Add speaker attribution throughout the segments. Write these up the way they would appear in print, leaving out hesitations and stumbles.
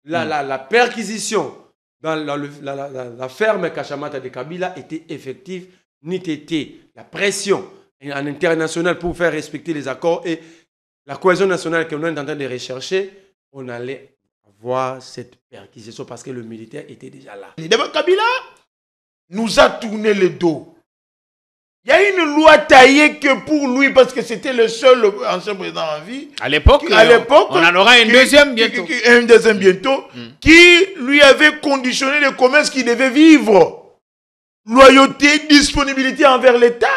Speaker 1: la perquisition dans la ferme Kachamata de Kabila était effective, n'ait été la pression en international pour faire respecter les accords et la cohésion nationale que l'on est en train de rechercher, on allait avoir cette perquisition parce que le militaire était déjà là.
Speaker 2: D'abord, Kabila nous a tourné le dos. Il y a une loi taillée que pour lui, parce que c'était le seul ancien président en vie.
Speaker 3: À l'époque, on en aura un deuxième bientôt.
Speaker 2: Un deuxième bientôt, qui lui avait conditionné le commerce qu'il devait vivre. Loyauté, disponibilité envers l'État.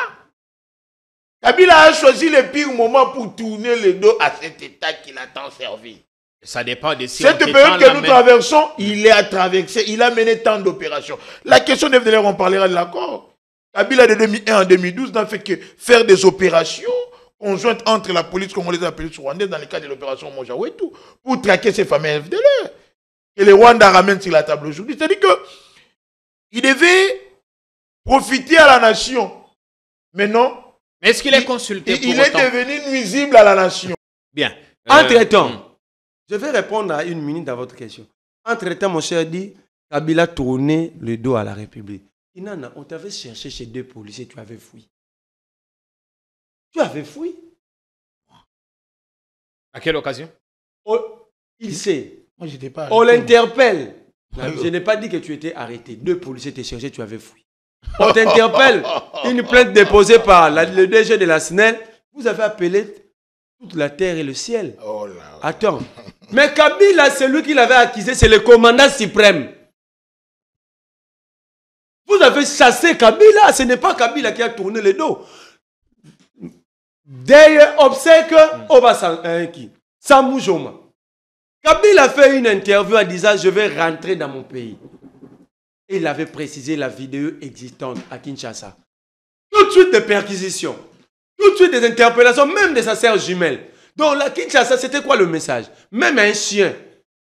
Speaker 2: Kabila a choisi le pire moment pour tourner le dos à cet État qu'il a tant servi.
Speaker 3: Ça dépend de si
Speaker 2: cette période que nous traversons, il a traversé, il a mené tant d'opérations. La question de venir, on parlera de l'accord. Kabila de 2001 à 2012 n'a fait que faire des opérations conjointes entre la police congolaise et la police rwandaise dans le cadre de l'opération Mojawetu pour traquer ces fameux FDL. Et les Rwandais ramènent sur la table aujourd'hui. C'est-à-dire qu'il devait profiter à la nation. Mais non.
Speaker 3: Est-ce qu'il est consulté pour
Speaker 2: il est devenu nuisible à la nation.
Speaker 3: Bien.
Speaker 1: Entre-temps, je vais répondre à une minute à votre question. Entre-temps, mon cher dit, Kabila tournait le dos à la République. Inanna, on t'avait cherché chez 2 policiers, tu avais fui. Tu avais fui.
Speaker 3: À quelle occasion?
Speaker 1: Il sait.
Speaker 2: Moi, j'étais pas
Speaker 1: on l'interpelle. Je n'ai pas dit que tu étais arrêté. 2 policiers te cherchaient, tu avais fui. On t'interpelle. Une plainte déposée par le DG de la SNEL. Vous avez appelé toute la terre et le ciel.
Speaker 2: Oh là.
Speaker 1: Attends. Mais Kabila, c'est lui qui l'avait accusé, c'est le commandant suprême. Vous avez chassé Kabila, ce n'est pas Kabila qui a tourné le dos. D'ailleurs, obsèque, Samou Joma. Kabila a fait une interview en disant « Je vais rentrer dans mon pays ». Et il avait précisé la vidéo existante à Kinshasa. Tout de suite des perquisitions, tout de suite des interpellations, même de sa sœur jumelle. Donc la Kinshasa, c'était quoi le message? Même un chien,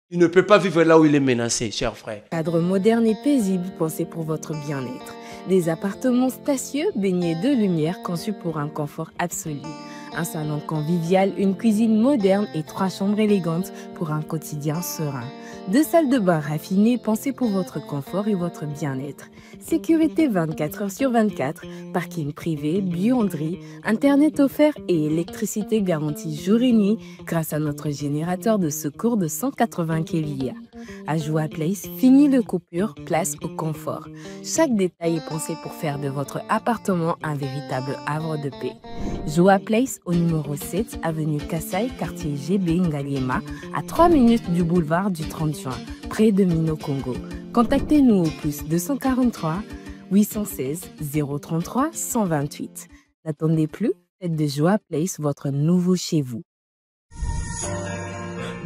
Speaker 1: il ne peut pas vivre là où il est menacé, cher frère.
Speaker 4: Cadre moderne et paisible pensé pour votre bien-être. Des appartements spacieux baignés de lumière conçus pour un confort absolu. Un salon convivial, une cuisine moderne et 3 chambres élégantes pour un quotidien serein. 2 salles de bain raffinées pensées pour votre confort et votre bien-être. Sécurité 24 heures sur 24, parking privé, buanderie, internet offert et électricité garantie jour et nuit grâce à notre générateur de secours de 180 kVA. À Joa Place, fini le coupure, place au confort. Chaque détail est pensé pour faire de votre appartement un véritable havre de paix. Joa Place au numéro 7, avenue Kassai, quartier GB Ngaliema, à 3 minutes du boulevard du 30 juin, près de Mino Congo. Contactez-nous au plus 243 816 033 128. N'attendez plus, faites de Joa Place votre nouveau chez vous.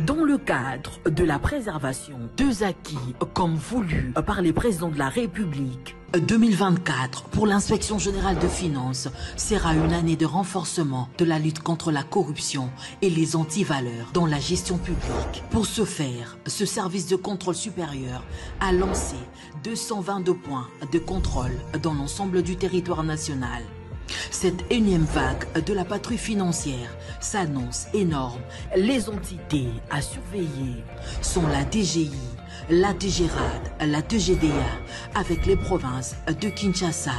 Speaker 5: Dans le cadre de la préservation des acquis comme voulu par les présidents de la République, 2024 pour l'inspection générale de finances sera une année de renforcement de la lutte contre la corruption et les antivaleurs dans la gestion publique. Pour ce faire, ce service de contrôle supérieur a lancé 222 points de contrôle dans l'ensemble du territoire national. Cette énième vague de la patrouille financière s'annonce énorme. Les entités à surveiller sont la DGI, la DGRAD, la DGDA, avec les provinces de Kinshasa,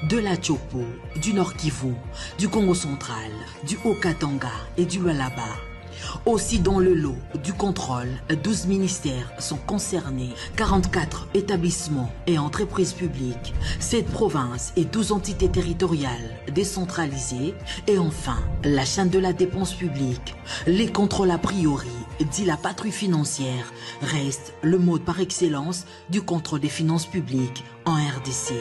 Speaker 5: de la Tchopo, du Nord Kivu, du Congo central, du Haut-Katanga et du Lualaba. Aussi dans le lot du contrôle, 12 ministères sont concernés, 44 établissements et entreprises publiques, 7 provinces et 12 entités territoriales décentralisées et enfin la chaîne de la dépense publique. Les contrôles a priori, dit la patrouille financière, restent le mode par excellence du contrôle des finances publiques en RDC.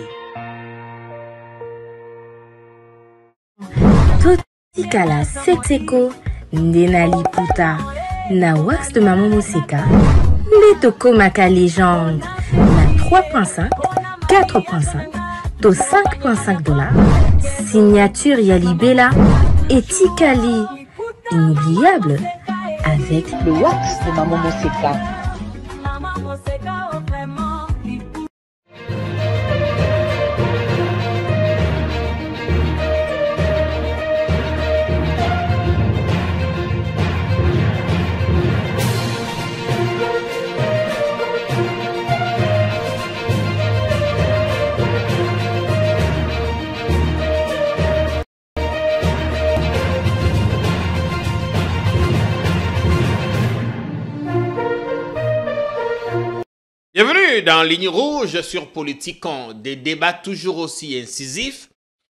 Speaker 4: Totikala Setseko Ndenali Puta na wax de Maman Moseka Netoko Maka légende na 3.5 4.5 to 5.5 $, signature Yalibela et Tikali inoubliable avec le wax de Maman Moseka.
Speaker 3: Bienvenue dans Ligne Rouge sur Politicon, des débats toujours aussi incisifs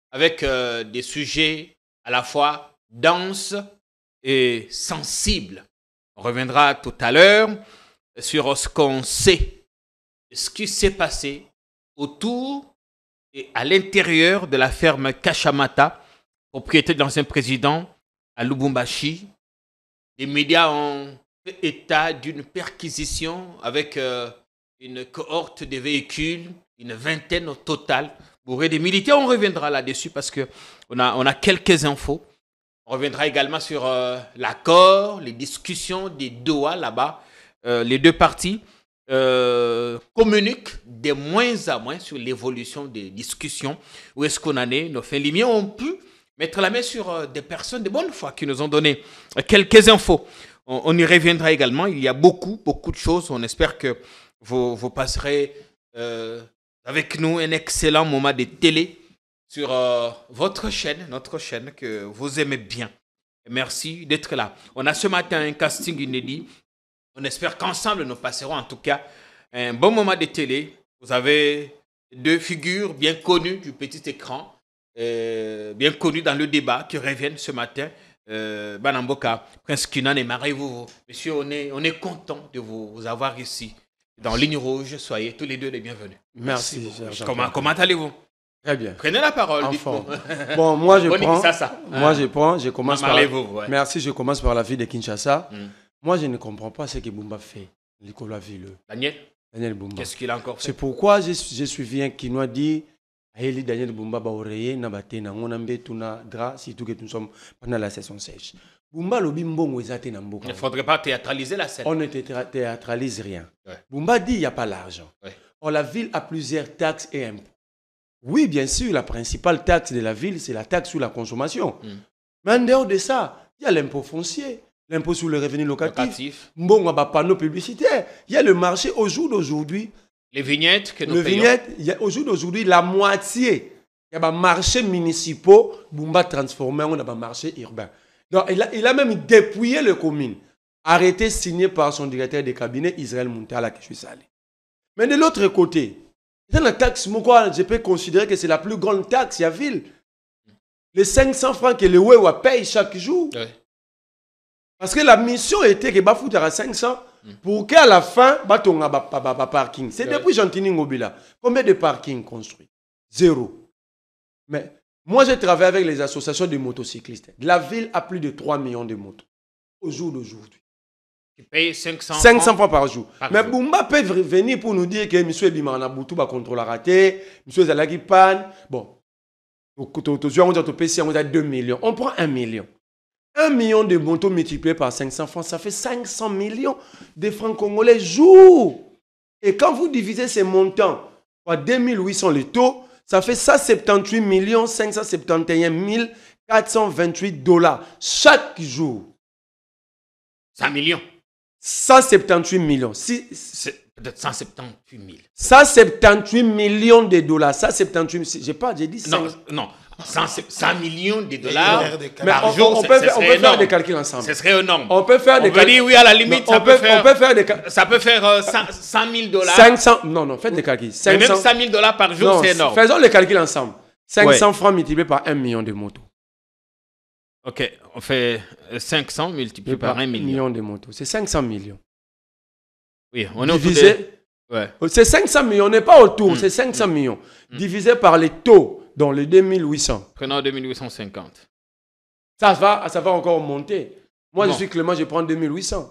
Speaker 3: avec des sujets à la fois denses et sensibles. On reviendra tout à l'heure sur ce qu'on sait, ce qui s'est passé autour et à l'intérieur de la ferme Kachamata, propriété de l'ancien président à Lubumbashi. Les médias ont fait état d'une perquisition avec une cohorte de véhicules, une vingtaine au total, bourrés des militaires. On reviendra là-dessus parce qu'on a quelques infos. On reviendra également sur l'accord, les discussions des Doha là-bas. Les deux parties communiquent de moins en moins sur l'évolution des discussions. Où est-ce qu'on en est? Nos fins limiers ont pu mettre la main sur des personnes de bonne foi qui nous ont donné quelques infos. On y reviendra également. Il y a beaucoup de choses. On espère que vous passerez avec nous un excellent moment de télé sur votre chaîne, notre chaîne que vous aimez bien. Merci d'être là. On a ce matin un casting inédit. On espère qu'ensemble, nous passerons en tout cas un bon moment de télé. Vous avez deux figures bien connues du petit écran, bien connues dans le débat qui reviennent ce matin. Banamboka, Prince Kinan et Marie Vovo. Monsieur, on est content de vous avoir ici. Dans Ligne Rouge, soyez tous les deux les bienvenus.
Speaker 1: Merci.
Speaker 3: Comment allez-vous?
Speaker 1: Très bien.
Speaker 3: Prenez la parole.
Speaker 1: Bon, moi je prends. Je commence par.
Speaker 3: Ouais.
Speaker 1: Merci, je commence par la ville de Kinshasa. Moi, je ne comprends pas ce que Bumba fait. Nicolas Villeux. Daniel Bumba.
Speaker 3: Qu'est-ce qu'il a encore fait?
Speaker 1: C'est pourquoi j'ai suivi un Kinois dit Eli Daniel Bumba Baoreye Nabate Nangonambe Tuna Dra, surtout que nous sommes pendant la saison sèche. Bumba lobi mbongo ezate na mboka.
Speaker 3: Il ne faudrait pas théâtraliser la scène.
Speaker 1: On ne théâtralise rien. Ouais. Bumba dit il n'y a pas l'argent. Ouais. Or, la ville a plusieurs taxes et impôts. Oui, bien sûr, la principale taxe de la ville, c'est la taxe sur la consommation. Mais en dehors de ça, il y a l'impôt foncier, l'impôt sur le revenu locatif. Mbongo ba panneau publicitaire. Il y a le marché au jour d'aujourd'hui.
Speaker 3: Les vignettes que nous payons.
Speaker 1: Vignettes, au jour d'aujourd'hui, la moitié. Il y a des marchés municipaux, Bumba transformé en un marché urbain. Donc, il a même dépouillé les communes. Arrêté, signé par son directeur de cabinet, Israël Muntala, que je suis salé. Mais de l'autre côté, dans la taxe, je peux considérer que c'est la plus grande taxe à la ville. Les 500 francs que le Wewa paye chaque jour. Ouais. Parce que la mission était que Bafouta à 500 pour qu'à la fin, Batonga parking. C'est depuis Gentini Ngobila. Combien de parkings construits? 0. Mais moi, j'ai travaillé avec les associations de motocyclistes. La ville a plus de 3 millions de motos au jour d'aujourd'hui.
Speaker 3: Tu payes 500
Speaker 1: francs par jour. Mais Bumba peut venir pour nous dire que M. Bimana Boutou va contrôler raté, M. Zalagi Pan. Bon, on a 2 millions. On prend 1 million. 1 million de motos multipliés par 500 francs, ça fait 500 millions de francs congolais jour. Et quand vous divisez ces montants par 2800 les taux, ça fait 178 571 428 dollars chaque jour.
Speaker 3: 100 millions.
Speaker 1: 178 millions.
Speaker 3: C'est peut-être 178 000.
Speaker 1: 178 millions de dollars. 178, j'ai dit 5.
Speaker 3: Non. 100 millions de dollars
Speaker 1: par jour, on peut faire des calculs ensemble.
Speaker 3: Ce serait énorme.
Speaker 1: On peut faire des calculs.
Speaker 3: Oui, à la limite,
Speaker 1: ça peut faire
Speaker 3: 100 000 dollars.
Speaker 1: 500, non, faites des calculs. 500,
Speaker 3: mais même 100 000 dollars par jour, c'est énorme.
Speaker 1: Faisons les calculs ensemble. 500 francs multipliés par 1 million de motos.
Speaker 3: Ok, on fait 500 multiplié par 1 million
Speaker 1: de motos. C'est 500 millions.
Speaker 3: Oui, on est
Speaker 1: divisé. C'est 500 millions, on n'est pas autour, c'est 500 millions. Divisé par les taux. Dans les 2800.
Speaker 3: Prenons 2850.
Speaker 1: Ça va encore monter. Moi, je suis Clément, je prends 2800.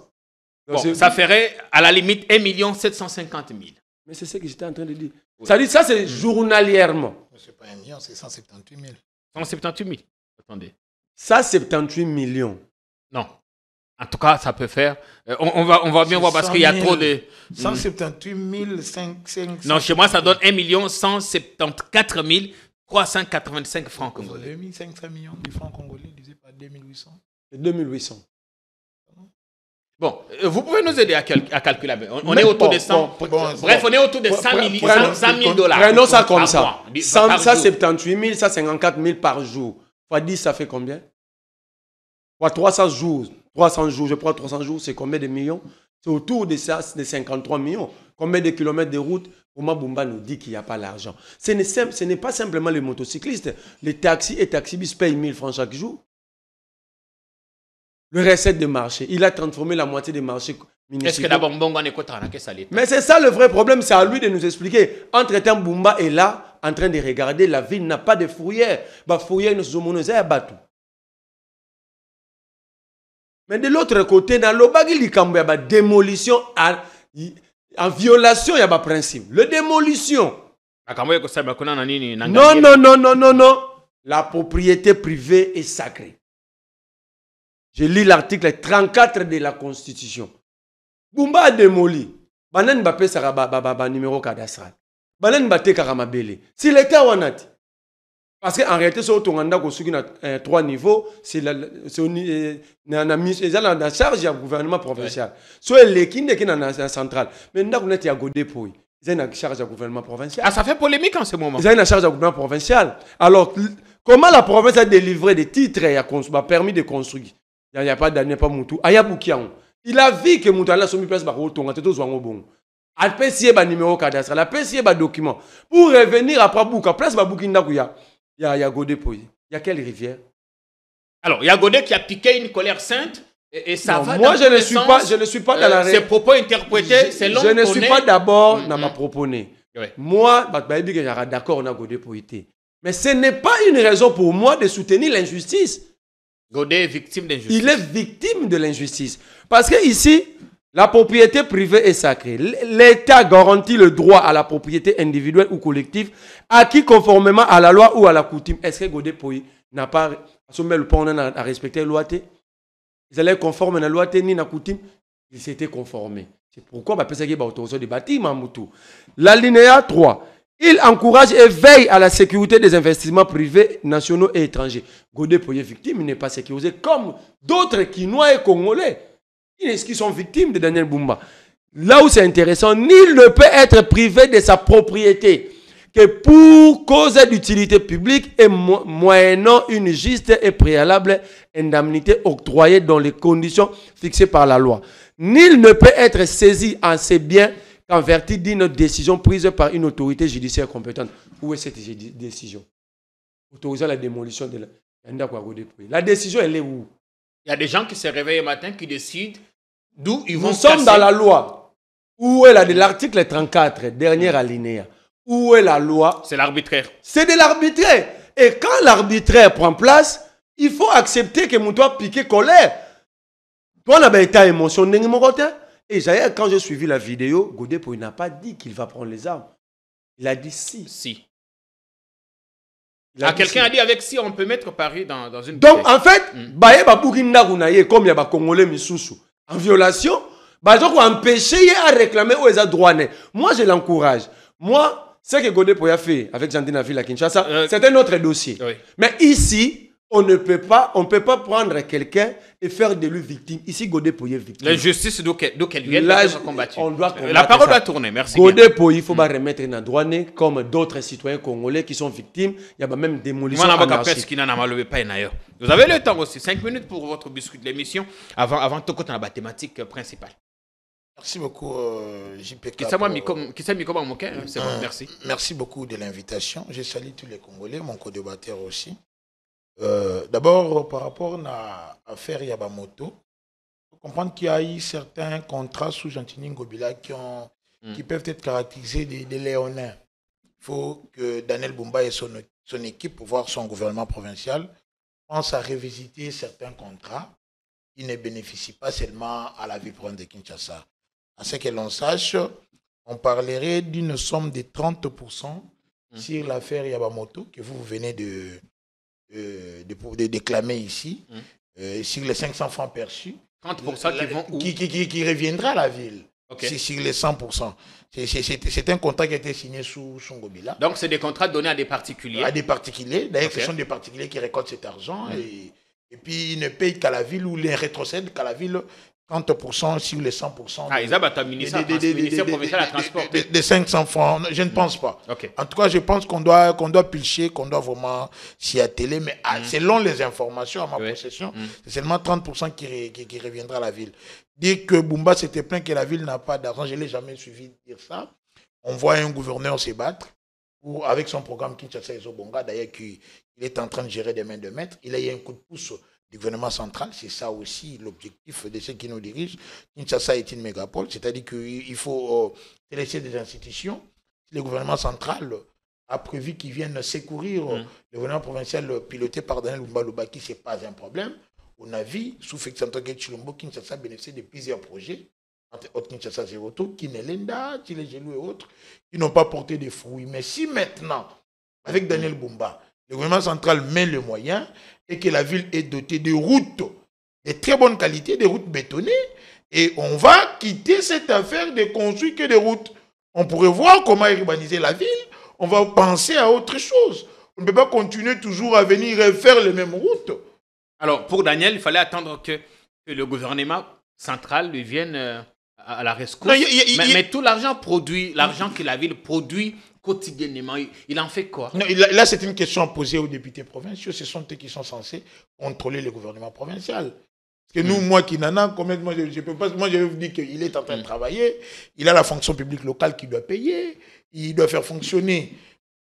Speaker 3: Bon, ça ferait à la limite 1 750 000.
Speaker 1: Mais c'est ce que j'étais en train de dire. Oui. Ça dit ça, c'est journalièrement.
Speaker 2: C'est pas 1 million, c'est 178 000.
Speaker 3: 178 000. Attendez.
Speaker 1: 178 millions.
Speaker 3: Non. En tout cas, ça peut faire. On va bien voir parce qu'il y a trop de.
Speaker 2: 178 500.
Speaker 3: Non, chez moi, ça donne 1 174 385 francs congolais.
Speaker 2: 2500 millions de francs congolais divisé par 2800.
Speaker 1: 2800.
Speaker 3: Bon, vous pouvez nous aider à calculer. On est autour de 100. Bref, on est autour de 100 000 dollars.
Speaker 1: Prenons ça comme ça. 178 000, 154 000 par jour. Fois 10, ça fait combien? 300 jours. 300 jours, je prends 300 jours, c'est combien de millions? C'est autour de ça, de 53 millions. Combien de kilomètres de route? Oma Bumba nous dit qu'il n'y a pas l'argent. Ce n'est pas simplement les motocyclistes. Les taxis et taxibus payent 1000 francs chaque jour. Le recette de marché, il a transformé la moitié des marchés municipaux.
Speaker 3: Est-ce que d'abord Mbongo n'est pas
Speaker 1: Mais c'est ça le vrai problème, c'est à lui de nous expliquer. Entre-temps, Bumba est là, en train de regarder, la ville n'a pas de fourrière. Fourrière, nous sommes bateau. Mais de l'autre côté, dans l'Obagi, il y a une démolition en violation, il y a un principe. Le démolition. Non. La propriété privée est sacrée. Je lis l'article 34 de la Constitution. Bumba a démoli. Banan Mbappé sera numéro cadastral. Banan Mbappé karamabele. Si l'État wanati. Parce qu'en réalité, c'est au Tonganda qui a 3 niveaux. C'est la charge du gouvernement provincial. Soit l'équipe qui est dans la centrale. Mais nous avons un godé pour eux. Ils ont une charge du gouvernement provincial.
Speaker 3: Ah, ça fait polémique en ce moment.
Speaker 1: Ils ont une charge du gouvernement provincial. Alors, comment la province a délivré des titres et a permis de construire? Il n'y a pas d'année, pas Moutou. Il a vu que Moutou a soumis place par Tonganda. Tout soit bon. Il a un numéro cadastral. Il a un document. Pour revenir après Bouka, place Boukinda Kouya. Il y a Godé pour il y a quelle rivière?
Speaker 3: Alors, il y a Godé qui a piqué une colère sainte et ça
Speaker 1: non,
Speaker 3: va.
Speaker 1: Moi, je ne suis pas dans la
Speaker 3: ces propos interprétés, c'est long.
Speaker 1: Je ne suis pas d'abord dans ma proponée. Ouais. Moi, je suis d'accord, on a Godé pour été. Mais ce n'est pas une raison pour moi de soutenir l'injustice.
Speaker 3: Godé est victime d'injustice.
Speaker 1: Il est victime de l'injustice. Parce que ici, la propriété privée est sacrée. L'État garantit le droit à la propriété individuelle ou collective acquis conformément à la loi ou à la coutume. Est-ce que Godé Poyi n'a pas à respecter la loi? Ils allaient conformer à la loi ni à la coutume. Ils s'étaient conformés. C'est pourquoi on peut autorisation de bâtiment. L'alinéa 3. Il encourage et veille à la sécurité des investissements privés, nationaux et étrangers. Godé Poyi est victime, il n'est pas sécurisé comme d'autres Quinois et Congolais. Qui sont victimes de Daniel Bumba. Là où c'est intéressant, nul ne peut être privé de sa propriété que pour cause d'utilité publique et moyennant une juste et préalable indemnité octroyée dans les conditions fixées par la loi. Nul ne peut être saisi en ses biens qu'en vertu d'une décision prise par une autorité judiciaire compétente. Où est cette décision? Autorisant la démolition de la décision, elle est où?
Speaker 3: Il y a des gens qui se réveillent le matin qui décident d'où ils vont.
Speaker 1: Nous sommes dans la loi. Où est l'article 34, dernier alinéa? Où est la loi?
Speaker 3: C'est l'arbitraire. C'est
Speaker 1: de l'arbitraire. Et quand l'arbitraire prend place, il faut accepter que mon toit piqué colère. Toi, on a été émotionné, mon côté. Et quand j'ai suivi la vidéo, Godé Poyi n'a pas dit qu'il va prendre les armes. Il a dit si.
Speaker 3: Si. Quelqu'un a dit avec si on peut mettre Paris dans une...
Speaker 1: Donc en fait, comme il y a des Congolais en violation, ils ont empêché à réclamer aux droits. Moi, je l'encourage. Moi, ce que Godé Poyi a fait avec Jandina Ville à Kinshasa, c'est un autre dossier. Oui. Mais ici, on ne peut pas prendre quelqu'un et faire de lui victime. Ici, Godé Poyi est victime.
Speaker 3: L'injustice d'où qu'elle vient doit être combattue.
Speaker 1: On doit
Speaker 3: la parole doit tourner, merci.
Speaker 1: Godé Poyi, il faut pas remettre dans droit comme d'autres citoyens congolais qui sont victimes. Il y a même démolition anarchique.
Speaker 3: Vous avez le temps aussi, 5 minutes pour votre biscuit de l'émission avant tout côté dans la thématique principale.
Speaker 2: Merci beaucoup, JPK.
Speaker 3: Merci.
Speaker 2: Merci beaucoup de l'invitation. Je salue tous les Congolais, mon co-débatteur aussi. D'abord, par rapport à l'affaire Yabamoto, il faut comprendre qu'il y a eu certains contrats sous Gentini Ngobila qui peuvent être caractérisés des léonins. Il faut que Daniel Bumba et son équipe, pour voir son gouvernement provincial, pense à revisiter certains contrats qui ne bénéficient pas seulement à la ville province de Kinshasa. À ce que l'on sache, on parlerait d'une somme de 30% sur l'affaire Yabamoto que vous venez de déclamer ici, sur les 500 francs perçus.
Speaker 3: 30% qui vont où?
Speaker 2: Qui reviendra à la ville.
Speaker 3: Okay.
Speaker 2: C'est sur les 100%. C'est un contrat qui a été signé sous Ngobila.
Speaker 3: Donc, c'est des contrats donnés à des particuliers?
Speaker 2: À des particuliers. D'ailleurs, ce sont des particuliers qui récoltent cet argent et puis ils ne payent qu'à la ville ou les rétrocèdent qu'à la ville 30% sur les 100%.
Speaker 3: Ah, ils ont un ministère provincial à transporter.
Speaker 2: De 500 francs, je ne pense pas.
Speaker 3: Okay.
Speaker 2: En tout cas, je pense qu'on doit pilcher, qu'on doit vraiment s'y atteler. Mais selon les informations à ma possession, c'est seulement 30% qui reviendra à la ville. dire que Bumba s'était plaint que la ville n'a pas d'argent. Je ne l'ai jamais suivi dire ça. On voit un gouverneur se battre avec son programme Kinshasa Ezobonga, d'ailleurs, qu'il est en train de gérer des mains de maître. Il a eu un coup de pouce du gouvernement central. C'est ça aussi l'objectif de ceux qui nous dirigent. Kinshasa est une mégapole, c'est-à-dire qu'il faut laisser des institutions. Le gouvernement central a prévu qu'ils viennent secourir le gouvernement provincial piloté par Daniel Bumba Lubaki, ce n'est pas un problème. On a vu, sous Fexantoke Chilombo, Kinshasa bénéficie de plusieurs projets, entre autres Kinshasa Zeroto, Kinelenda, Tilegelou et autres, qui n'ont pas porté de fruits. Mais si maintenant, avec Daniel Bumba, le gouvernement central met le moyen et que la ville est dotée de routes de très bonne qualité, des routes bétonnées, et on va quitter cette affaire de construire que des routes. On pourrait voir comment urbaniser la ville, on va penser à autre chose. On ne peut pas continuer toujours à venir faire les mêmes routes.
Speaker 3: Alors, pour Daniel, il fallait attendre que le gouvernement central lui vienne à la rescousse. Non, mais tout l'argent produit, l'argent que la ville produit quotidiennement, il en fait quoi?
Speaker 2: Non, là, c'est une question posée aux députés provinciaux. Ce sont eux qui sont censés contrôler le gouvernement provincial. Parce que nous, moi, Kinana, moi, je peux pas. Moi, je vais vous dire qu'il est en train de travailler. Il a la fonction publique locale qu'il doit payer. Il doit faire fonctionner.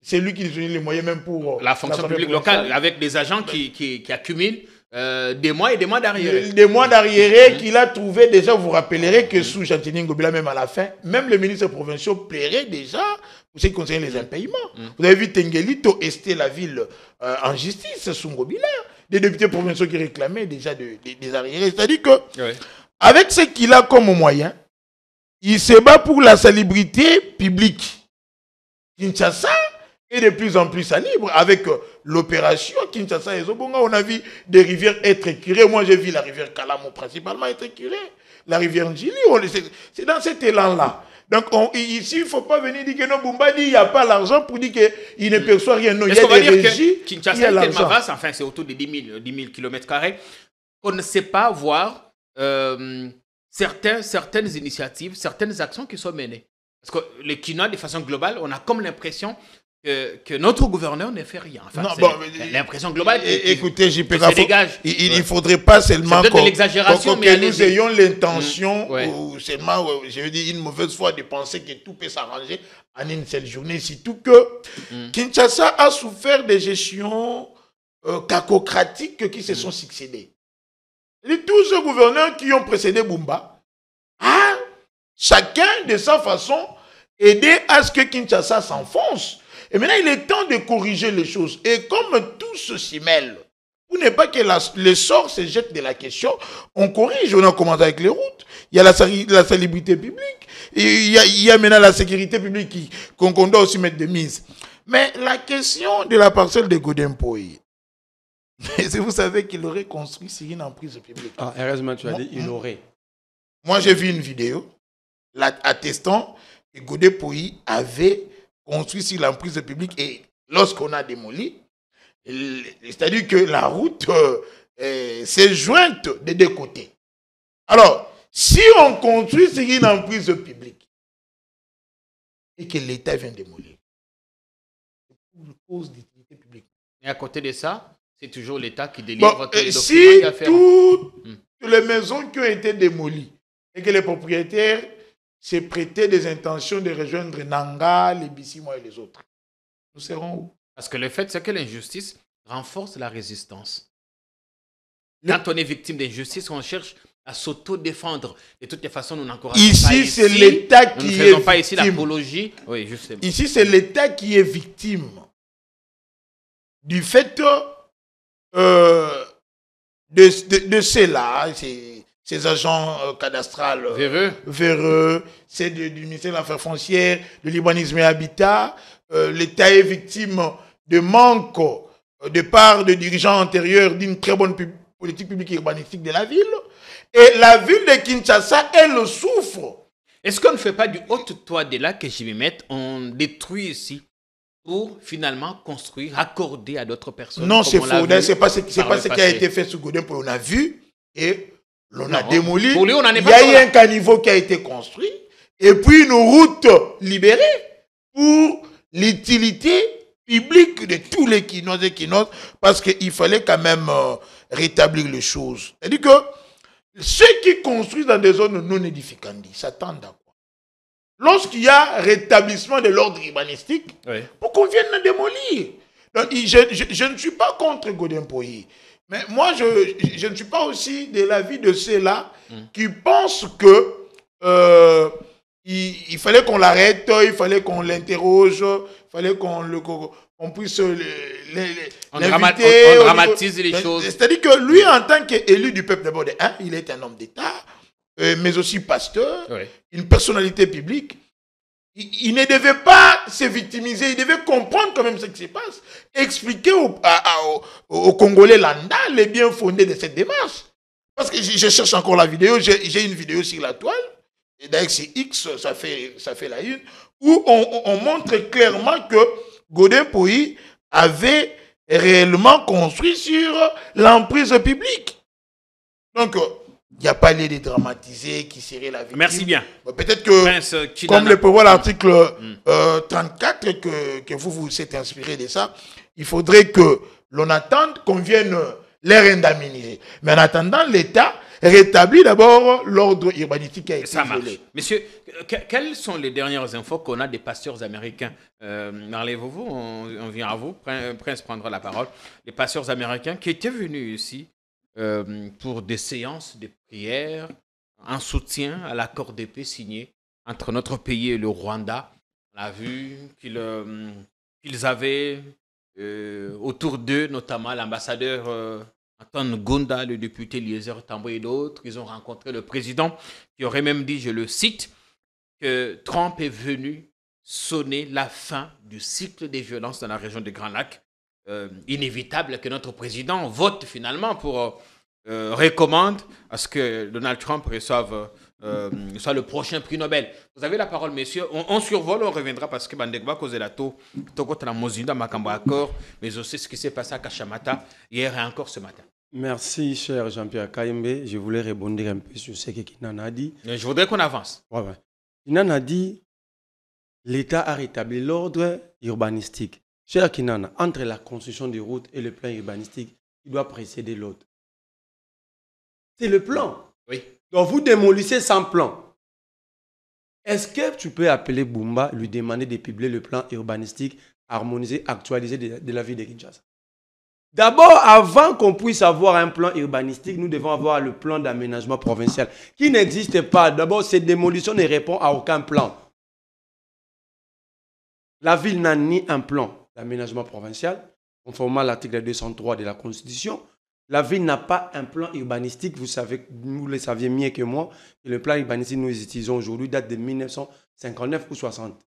Speaker 2: C'est lui qui donne les moyens même pour
Speaker 3: la fonction publique locale, avec des agents qui accumulent des mois et des mois d'arriérés.
Speaker 2: Des mois d'arriérés qu'il a trouvé déjà. Vous vous rappellerez que sous Chantini Ngobila, même à la fin, même les ministres provinciaux plairaient déjà pour ce qui concerne les impayements. Vous avez vu Tengelito ester la ville en justice sous Ngobila. Des députés provinciaux qui réclamaient déjà des arriérés. C'est-à-dire que, avec ce qu'il a comme moyen, il se bat pour la salubrité publique. Kinshasa est de plus en plus salubre. Avec l'opération Kinshasa et Zobonga, on a vu des rivières être curées. Moi, j'ai vu la rivière Kalamo principalement être curée. La rivière Njili, c'est dans cet élan-là. Donc, ici, il ne faut pas venir dire que non, Bumba dit qu'il n'y a pas l'argent pour dire qu'il ne perçoit rien. Non, il y a des régies.
Speaker 3: Kinshasa est tellement vaste, enfin, c'est autour de 10 000 km², qu'on ne sait pas voir certaines initiatives, certaines actions qui sont menées. Parce que les Kinois, de façon globale, on a comme l'impression que notre gouverneur ne fait rien. Enfin, l'impression globale.
Speaker 2: Écoutez, il
Speaker 3: ne
Speaker 2: faudrait pas seulement
Speaker 3: que
Speaker 2: nous ayons l'intention, ou seulement, je veux dire, une mauvaise foi de penser que tout peut s'arranger en une seule journée. Surtout que Kinshasa a souffert des gestions cacocratiques qui se sont succédées. Et tous ces gouverneurs qui ont précédé Bumba, chacun de sa façon, aidé à ce que Kinshasa s'enfonce. Et maintenant, il est temps de corriger les choses. Et comme tous s'y mêlent, pour ne pas que les sorts se jettent de la question, on corrige. On a commencé avec les routes. Il y a la salubrité publique. Il y a maintenant la sécurité publique qu'on doit aussi mettre de mise. Mais la question de la parcelle de Godempoï, vous savez qu'il aurait construit sur une emprise publique.
Speaker 1: Ah, heureusement, tu as dit il aurait. Moi,
Speaker 2: j'ai vu une vidéo attestant que Godempoï avait construit sur l'emprise publique et lorsqu'on a démoli, c'est-à-dire que la route s'est jointe des deux côtés. Alors, si on construit sur une emprise publique et que l'État vient démolir, c'est pour cause d'utilité publique.
Speaker 3: Et à côté de ça, c'est toujours l'État qui délivre
Speaker 2: tous les documents d'affaires. Si toutes les maisons qui ont été démolies et que les propriétaires se prêtaient des intentions de rejoindre Nanga, les Bissimois et les autres, nous serons où?
Speaker 3: Parce que le fait, c'est que l'injustice renforce la résistance. Quand on est victime d'injustice, on cherche à s'auto-défendre. De toutes les façons, nous n'encourageons pas ici.
Speaker 2: Ici, c'est l'État qui est victime. Nous ne faisons
Speaker 3: pas ici l'apologie. Oui, justement.
Speaker 2: Ici, c'est l'État qui est victime du fait de cela. Ces agents cadastrales véreux, c'est du ministère de l'Affaires foncières, de l'urbanisme et habitat. L'État est victime de manque de part de dirigeants antérieurs d'une très bonne politique publique et urbanistique de la ville. Et la ville de Kinshasa, elle souffre.
Speaker 3: Est-ce qu'on ne fait pas du haut toit de là que je vais mettre, on détruit ici pour finalement construire, accorder à d'autres personnes?
Speaker 2: Non, c'est faux. C'est pas ce qui a été fait sous Godin. On a vu et l'on a démoli.
Speaker 3: Pour lui, on en est
Speaker 2: il y a eu un caniveau qui a été construit et puis une route libérée pour l'utilité publique de tous les Kinois et Kinoises parce qu'il fallait quand même rétablir les choses. C'est-à-dire que ceux qui construisent dans des zones non édificantes s'attendent à quoi? Lorsqu'il y a rétablissement de l'ordre urbanistique, pour qu'on vienne démolir. Donc, je ne suis pas contre Godin Poyi. Mais moi, je ne suis pas aussi de l'avis de ceux-là qui pensent que il fallait qu'on l'arrête, il fallait qu'on l'interroge, il fallait qu'on puisse
Speaker 3: on
Speaker 2: l'inviter.
Speaker 3: On dramatise les choses.
Speaker 2: C'est-à-dire que lui, en tant qu'élu du peuple, d'abord, il est un homme d'État, mais aussi pasteur, une personnalité publique. Il ne devait pas se victimiser, il devait comprendre quand même ce qui se passe, expliquer aux Congolais lambda les bien fondés de cette démarche. Parce que je cherche encore la vidéo, j'ai une vidéo sur la toile, et d'ailleurs c'est X, ça fait la une, où on montre clairement que Godin Poyi avait réellement construit sur l'emprise publique. Donc, il n'y a pas lieu de dramatiser qui serait la victime.
Speaker 3: Merci bien.
Speaker 2: Peut-être que, comme le prévoit l'article 34, que vous êtes inspiré de ça, il faudrait que l'on attende qu'on vienne les indemniser. Mais en attendant, l'État rétablit d'abord l'ordre urbanistique qui a été violé.
Speaker 3: Monsieur, quelles sont les dernières infos qu'on a des pasteurs américains? Enlevez-vous, on vient à vous. Prince prendra la parole. Les pasteurs américains qui étaient venus ici pour des séances de prière en soutien à l'accord de paix signé entre notre pays et le Rwanda. On a vu qu'ils avaient autour d'eux, notamment l'ambassadeur Anton Gunda, le député Eliezer Tambo et d'autres. Ils ont rencontré le président qui aurait même dit, je le cite, que Trump est venu sonner la fin du cycle des violences dans la région des Grands Lacs. Inévitable que notre président vote finalement pour recommande à ce que Donald Trump reçoive soit le prochain prix Nobel. Vous avez la parole, messieurs. On survole, on reviendra parce que Bandegba cause la tour, Tokotra Mozinda, Makambo Accord, mais aussi ce qui s'est passé à Kachamata hier et encore ce matin.
Speaker 1: Merci, cher Jean-Pierre Kaimbe. Je voulais rebondir un peu sur ce que Kinan a dit.
Speaker 3: Je voudrais qu'on avance.
Speaker 1: Ouais. Kinan a dit l'État a rétabli l'ordre urbanistique. Cher Kinana, entre la construction des routes et le plan urbanistique, il doit précéder l'autre. C'est le plan.
Speaker 3: Oui.
Speaker 1: Donc vous démolissez sans plan. Est-ce que tu peux appeler Bumba, lui demander de publier le plan urbanistique harmonisé, actualisé de la ville de Kinshasa? D'abord, avant qu'on puisse avoir un plan urbanistique, nous devons avoir le plan d'aménagement provincial qui n'existe pas. D'abord, cette démolition ne répond à aucun plan. La ville n'a ni un plan d'aménagement provincial, conformément à l'article 203 de la Constitution. La ville n'a pas un plan urbanistique. Vous savez, vous le saviez mieux que moi, que le plan urbanistique que nous utilisons aujourd'hui date de 1959 ou 60.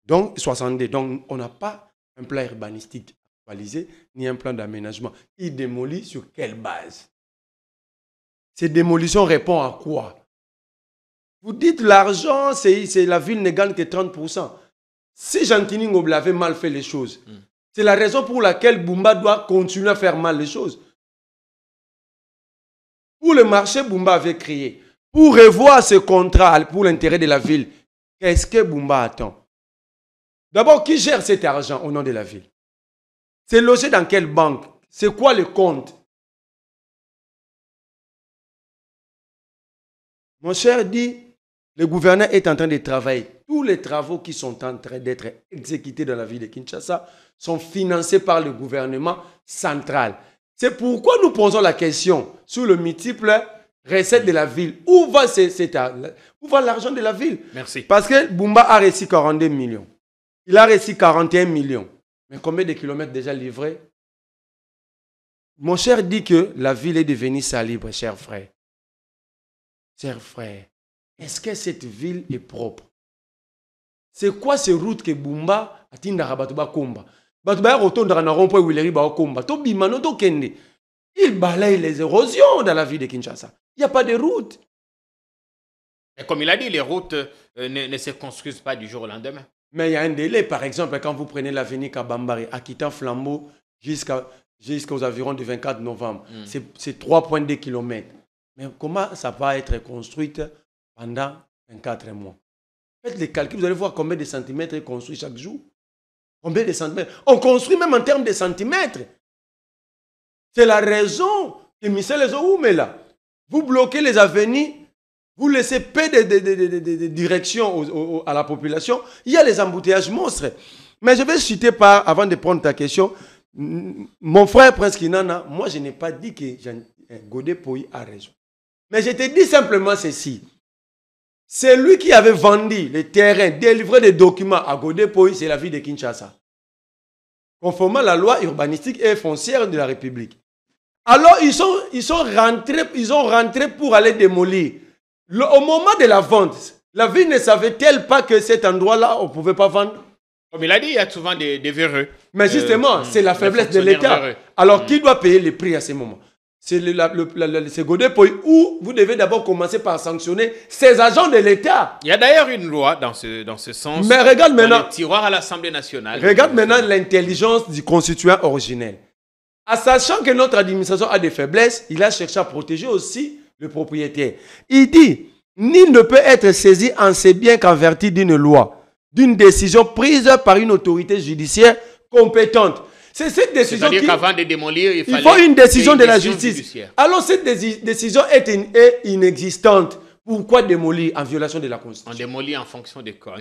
Speaker 1: Donc, 62. Donc, on n'a pas un plan urbanistique actualisé, ni un plan d'aménagement. Il démolit sur quelle base? Ces démolitions répondent à quoi? Vous dites l'argent, la ville ne gagne que 30%. Si Jean-Tini Ngobla avait mal fait les choses, c'est la raison pour laquelle Bumba doit continuer à faire mal les choses. Pour le marché, Bumba avait créé. Pour revoir ce contrat pour l'intérêt de la ville, qu'est-ce que Bumba attend? D'abord, qui gère cet argent au nom de la ville? C'est logé dans quelle banque? C'est quoi le compte? Mon cher dit, le gouverneur est en train de travailler. Tous les travaux qui sont en train d'être exécutés dans la ville de Kinshasa sont financés par le gouvernement central. C'est pourquoi nous posons la question sur le multiple recette de la ville. Où va l'argent de la ville?
Speaker 3: Merci.
Speaker 1: Parce que Bumba a reçu 42 millions. Il a reçu 41 millions. Mais combien de kilomètres déjà livrés? Mon cher dit que la ville est devenue salibre, cher frère. Cher frère, est-ce que cette ville est propre? C'est quoi ces routes que Bumba a tinda rabatuba komba? Batuba rotonda na rompo wileri ba komba. To bimano to kende. Il balaye les érosions dans la ville de Kinshasa. Il n'y a pas de route.
Speaker 3: Et comme il a dit, les routes ne se construisent pas du jour au lendemain.
Speaker 1: Mais il y a un délai. Par exemple, quand vous prenez l'avenue Kabambari, à quittant Flambeau jusqu'aux environs du 24 novembre, c'est 3,2 km. Mais comment ça va être construite pendant 24 mois? Faites les calculs, vous allez voir combien de centimètres est construit chaque jour. Combien de centimètres? On construit même en termes de centimètres. C'est la raison que Michel Oumela Vous bloquez les avenirs, vous laissez peu de direction à la population. Il y a les embouteillages monstres. Mais je vais citer avant de prendre ta question, mon frère Prince Kinana, moi je n'ai pas dit que Godé Poyi a raison. Mais je te dis simplement ceci. C'est lui qui avait vendu les terrains, délivré des documents à Godé Poyi, c'est la ville de Kinshasa. Conformément à la loi urbanistique et foncière de la République. Alors ils ont rentré pour aller démolir. Au moment de la vente, la ville ne savait-elle pas que cet endroit-là, on ne pouvait pas vendre?
Speaker 3: Comme il a dit, il y a souvent des véreux.
Speaker 1: Mais justement, c'est la faiblesse de l'État. Alors, qui doit payer les prix à ce moment? C'est Godé Poyi où vous devez d'abord commencer par sanctionner ces agents de l'État.
Speaker 3: Il y a d'ailleurs une loi dans ce sens.
Speaker 1: Mais regarde maintenant.
Speaker 3: Dans le tiroir à l'Assemblée nationale.
Speaker 1: Regarde maintenant l'intelligence du constituant originel. En sachant que notre administration a des faiblesses, il a cherché à protéger aussi le propriétaire. Il dit, nul ne peut être saisi en ses biens qu'en vertu d'une loi, d'une décision prise par une autorité judiciaire compétente. C'est cette décision
Speaker 3: C'est-à-dire qu'avant de démolir, il
Speaker 1: faut une décision de la justice.
Speaker 3: Judiciaire.
Speaker 1: Alors cette décision est inexistante. Pourquoi démolir en violation de la Constitution?
Speaker 3: On démolit en fonction des corps.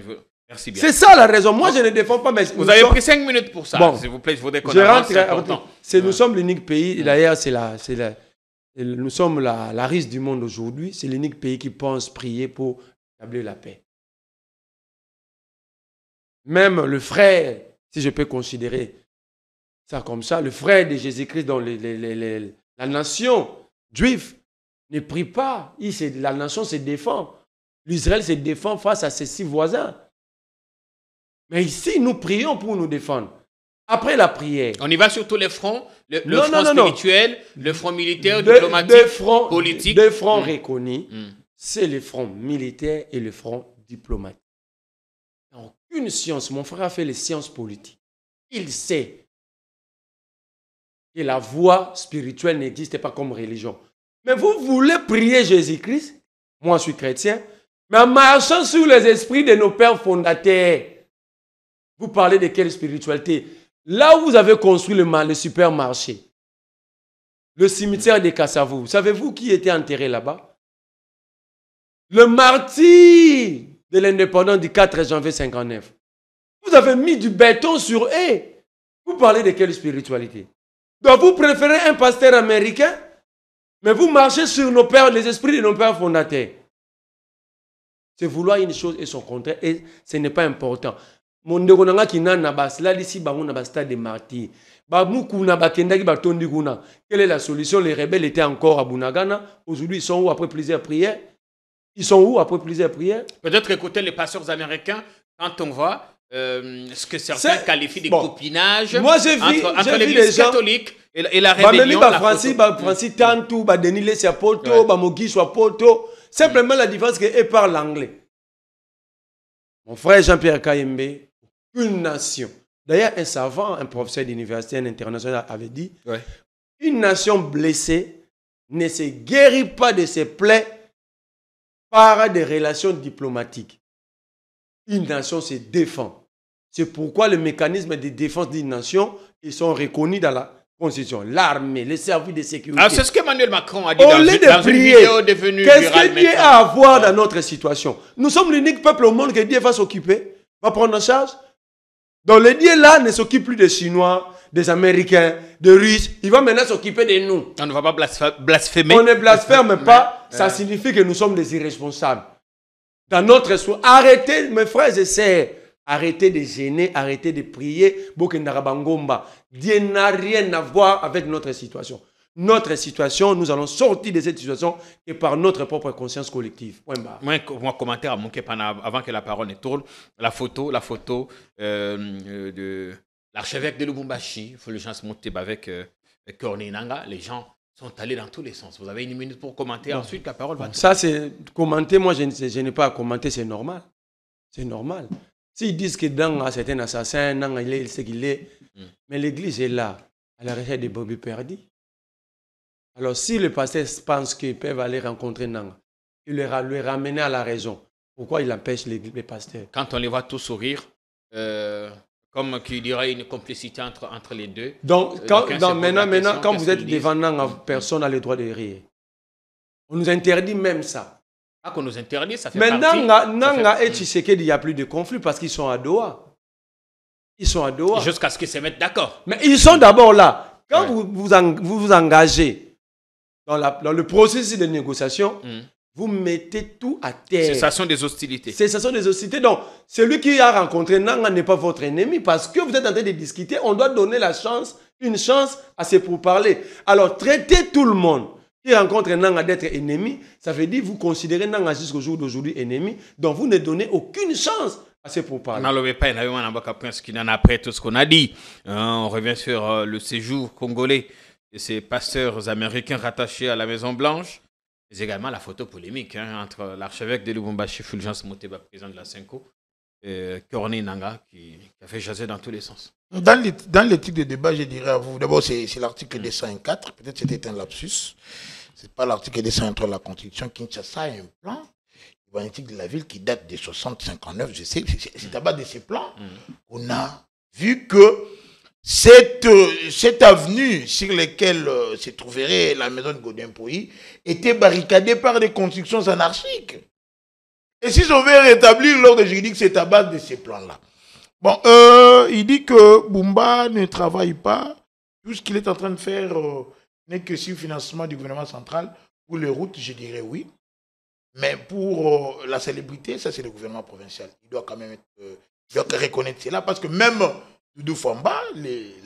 Speaker 3: Merci bien.
Speaker 1: C'est ça la raison. Moi, je ne défends pas. Mais
Speaker 3: vous avez pris 5 minutes pour ça.
Speaker 1: Bon,
Speaker 3: s'il vous plaît, je voudrais qu'on avance.
Speaker 1: Nous sommes l'unique pays. D'ailleurs, nous sommes la risque du monde aujourd'hui. C'est l'unique pays qui pense prier pour établir la paix. Même le frère, si je peux considérer ça comme ça, le frère de Jésus-Christ dans la nation juive ne prie pas. La nation se défend. L'Israël se défend face à ses 6 voisins. Mais ici, nous prions pour nous défendre. Après la prière.
Speaker 3: On y va sur tous les fronts. Le front spirituel, le front militaire, diplomatique, politique.
Speaker 1: Deux fronts reconnus. C'est le front militaire et le front diplomatique. Dans aucune science, mon frère a fait les sciences politiques. Il sait que la voie spirituelle n'existe pas comme religion. Mais vous voulez prier Jésus-Christ? Moi, je suis chrétien. Mais en marchant sur les esprits de nos pères fondateurs, vous parlez de quelle spiritualité? Là où vous avez construit le supermarché, le cimetière de Kassavou, savez-vous qui était enterré là-bas? Le martyr de l'indépendance du 4 janvier 59. Vous avez mis du béton sur eux. Vous parlez de quelle spiritualité? Donc vous préférez un pasteur américain, mais vous marchez sur les esprits de nos pères fondateurs. C'est vouloir une chose et son contraire, et ce n'est pas important. Mon ndegonanga qui n'a pas là ici bango na stade de martyr. Ba mukuna ba kendaki ba tondi kuna. Quelle est la solution? Les rebelles étaient encore à Bunagana. Aujourd'hui, ils sont où après plusieurs prières? Ils sont où après plusieurs prières?
Speaker 3: Peut-être écouter les pasteurs américains quand on voit ce que certains qualifient de copinage entre l'église catholique et la rébellion.
Speaker 1: Francis Tantou, Denis Lessia Poto, Mogiswa Poto. Simplement la différence c'est qu'ils parlent anglais. Mon frère Jean-Pierre Kayembe, une nation. D'ailleurs, un savant, un professeur d'université internationale avait dit, une nation blessée ne se guérit pas de ses plaies par des relations diplomatiques. Une nation se défend. C'est pourquoi les mécanismes de défense d'une nation, ils sont reconnus dans la Constitution. L'armée, les services de sécurité.
Speaker 3: C'est ce qu'Emmanuel Macron a dit dans une vidéo devenue virale.
Speaker 1: Qu'est-ce que Dieu a à voir dans notre situation? Nous sommes l'unique peuple au monde que Dieu va s'occuper, va prendre en charge. Donc le Dieu là ne s'occupe plus des Chinois, des Américains, des Russes. Il va maintenant s'occuper de nous.
Speaker 3: On ne va pas blasphémer.
Speaker 1: On ne blasphème pas. Ça signifie que nous sommes des irresponsables. Dans notre histoire, arrêtez, mes frères et sœurs, arrêtez de gêner, arrêtez de prier. Dieu n'a rien à voir avec notre situation. Notre situation, nous allons sortir de cette situation et par notre propre conscience collective.
Speaker 3: Moi, commentaire à mon avant que la parole ne tourne. La photo de l'archevêque de Lubumbashi, il faut le gens se monter avec Corneille Nangaa. Les gens sont allés dans tous les sens. Vous avez 1 minute pour commenter. Ensuite, la parole va tourner.
Speaker 1: Ça, c'est commenter. Moi, je n'ai pas à commenter. C'est normal. C'est normal. S'ils disent que Nanga, c'est un assassin, Nanga, il sait qu'il est. Mais l'église est là, à la recherche des brebis perdus. Alors, si les pasteurs pensent qu'ils peuvent aller rencontrer Nanga, ils lui ramener à la raison, pourquoi il empêche les pasteurs?
Speaker 3: Quand on les voit tous sourire, comme qu'il y aurait une complicité entre les deux.
Speaker 1: Donc, maintenant, quand vous êtes devant Nanga, personne n'a le droit de rire. On nous interdit même ça.
Speaker 3: Ah, qu'on nous interdit, ça fait
Speaker 1: Mais
Speaker 3: partie...
Speaker 1: Nanga et Tshisekedi, il n'y a plus de conflit parce qu'ils sont à Doha. Ils sont à Doha.
Speaker 3: Jusqu'à ce qu'ils se mettent d'accord.
Speaker 1: Mais ils sont d'abord là. Quand vous engagez dans le processus de négociation, vous mettez tout à terre.
Speaker 3: Cessation des hostilités.
Speaker 1: Cessation des hostilités. Donc, celui qui a rencontré Nanga n'est pas votre ennemi parce que vous êtes en train de discuter. On doit donner une chance à ces pourparlers. Alors, traitez tout le monde qui rencontre Nanga d'être ennemi, ça veut dire que vous considérez Nanga jusqu'au jour d'aujourd'hui ennemi, donc vous ne donnez aucune chance à ces pourparlers.
Speaker 3: Après tout ce qu'on a dit, on revient sur le séjour congolais de ces pasteurs américains rattachés à la Maison Blanche, mais également la photo polémique entre l'archevêque de Lubumbashi, Fulgence Moteba, président de la Senko, et Corneille Nanga, qui a fait jaser dans tous les sens.
Speaker 2: Dans l'éthique de débat, je dirais à vous, d'abord c'est l'article 204, peut-être c'était un lapsus, c'est pas l'article 203 de la Constitution. Kinshasa a un plan urbanistique de la ville qui date de 60-59, je sais, c'est à base de ces plans qu'on a vu que cette avenue sur laquelle se trouverait la maison de Godin-Pouy était barricadée par des constructions anarchiques. Et si on veut rétablir l'ordre juridique, c'est à base de ces plans-là. Bon, il dit que Bumba ne travaille pas. Tout ce qu'il est en train de faire n'est que sur le financement du gouvernement central. Pour les routes, je dirais oui. Mais pour la célébrité, ça c'est le gouvernement provincial. Il doit quand même reconnaître cela parce que même Doudou Famba,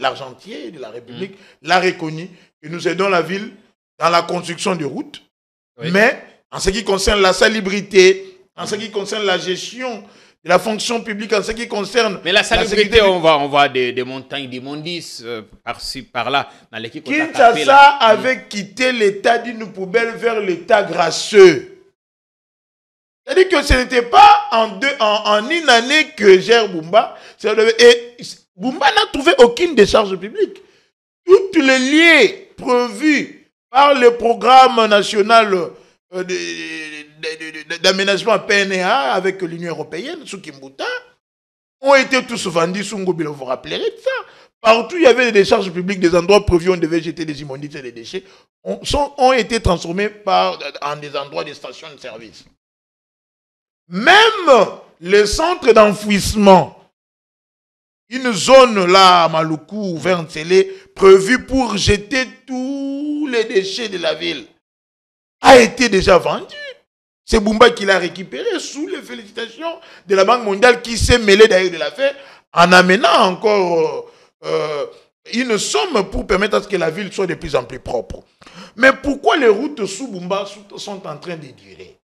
Speaker 2: l'argentier de la République, l'a reconnu que nous aidons la ville dans la construction de routes. Oui. Mais en ce qui concerne la salubrité, en ce qui concerne la gestion de la fonction publique, en ce qui concerne...
Speaker 3: Mais la salubrité, on voit des montagnes d'immondices par-ci, par-là, dans l'équipe.
Speaker 2: Kinshasa avait quitté l'état d'une poubelle vers l'état grasseux. C'est-à-dire que ce n'était pas en une année que gère Bumba. Et Bumba n'a trouvé aucune décharge publique. Toutes les liens prévus par le programme national d'aménagement PNA avec l'Union européenne, sous Kimbuta, ont été tous vendus sous Ngobilo. Vous vous rappellerez de ça. Partout, il y avait des décharges publiques, des endroits prévus où on devait jeter des immondices et des déchets, ont été transformés en des endroits de stations de service. Même les centres d'enfouissement, une zone là à Maluku, Verncélé, prévue pour jeter tous les déchets de la ville, a été déjà vendu. C'est Bumba qui l'a récupéré sous les félicitations de la Banque mondiale qui s'est mêlée d'ailleurs de l'affaire en amenant encore une somme pour permettre à ce que la ville soit de plus en plus propre. Mais pourquoi les routes sous Bumba sont en train de durer?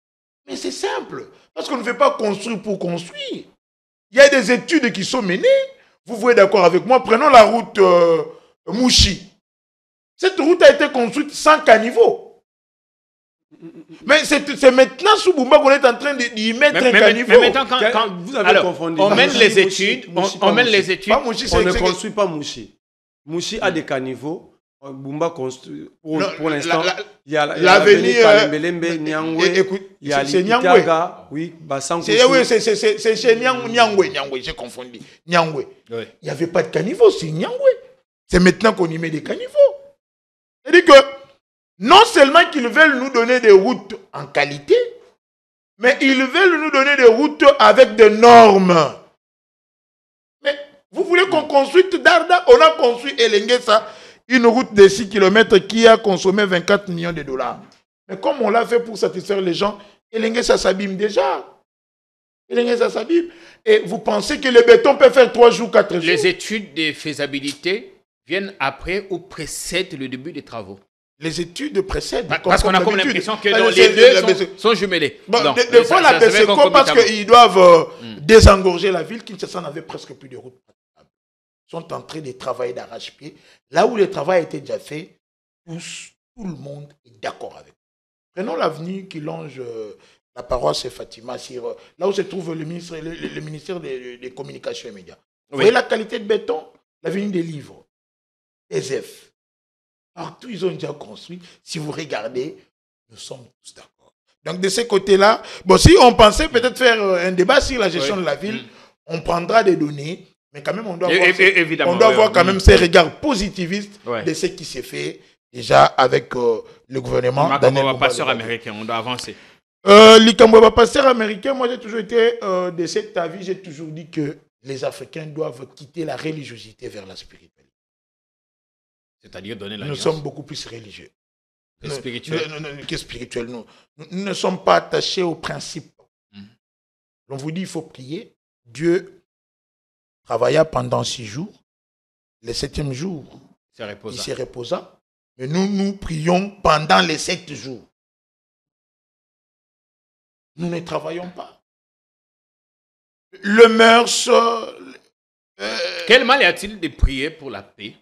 Speaker 2: Mais c'est simple. Parce qu'on ne fait pas construire pour construire. Il y a des études qui sont menées. Vous voyez d'accord avec moi. Prenons la route Mouchi. Cette route a été construite sans caniveau. Mais c'est maintenant sous Bumba qu'on est en train d'y mettre un caniveau.
Speaker 3: Mais maintenant, quand vous avez confondu. On mène les études. On mène les études.
Speaker 1: On ne construit pas Mouchi. Mouchi a des caniveaux. Bumba construit. Pour l'instant, il y a l'avenue Kalembelembe, Nyangwe. Il y a l'Itaga. Oui,
Speaker 2: c'est chez Nyangwe. J'ai confondu. Nyangwe. Il n'y avait pas de caniveau, c'est Nyangwe. C'est maintenant qu'on y met des caniveaux. C'est-à-dire que non seulement qu'ils veulent nous donner des routes en qualité, mais ils veulent nous donner des routes avec des normes. Mais vous voulez qu'on construise Darda? On a construit Elengesa, une route de 6 km qui a consommé 24 millions de dollars. Mais comme on l'a fait pour satisfaire les gens, Elengesa s'abîme déjà. Elengesa s'abîme. Et vous pensez que le béton peut faire 3 jours, 4 jours?
Speaker 3: Les études de faisabilité viennent après ou précèdent le début des travaux.
Speaker 2: Les études précèdent.
Speaker 3: Parce qu'on a comme l'impression que les deux sont jumelés.
Speaker 2: Bon, des fois, la BCECO, parce qu'ils doivent désengorger la ville, Kinshasa n'avait presque plus de routes. Ils sont en train de travailler d'arrache-pied. Là où le travail a été déjà fait, tout le monde est d'accord avec. Prenons l'avenue qui longe la paroisse Fatima, là où se trouve le ministère des Communications et Médias. Vous voyez la qualité de béton? L'avenue des livres, SF. Partout, ils ont déjà construit. Si vous regardez, nous sommes tous d'accord. Donc, de ce côté-là, bon, si on pensait peut-être faire un débat sur la gestion de la ville, on prendra des données, mais quand même, on doit voir quand même ces regards positivistes de ce qui s'est fait déjà avec le gouvernement.
Speaker 3: Pasteur américain, on doit avancer.
Speaker 2: Les pasteur américain, moi j'ai toujours été de cet avis, j'ai toujours dit que les Africains doivent quitter la religiosité vers la spiritualité.
Speaker 3: C'est-à-dire donner la
Speaker 2: Nous sommes beaucoup plus religieux.
Speaker 3: Que spirituel.
Speaker 2: Que spirituel. Nous ne sommes pas attachés aux principes. On vous dit il faut prier. Dieu travailla pendant 6 jours. Le 7e jour, il se reposa. Mais nous prions pendant les 7 jours. Nous ne travaillons pas. Le mœurs...
Speaker 3: Quel mal y a-t-il de prier pour la paix,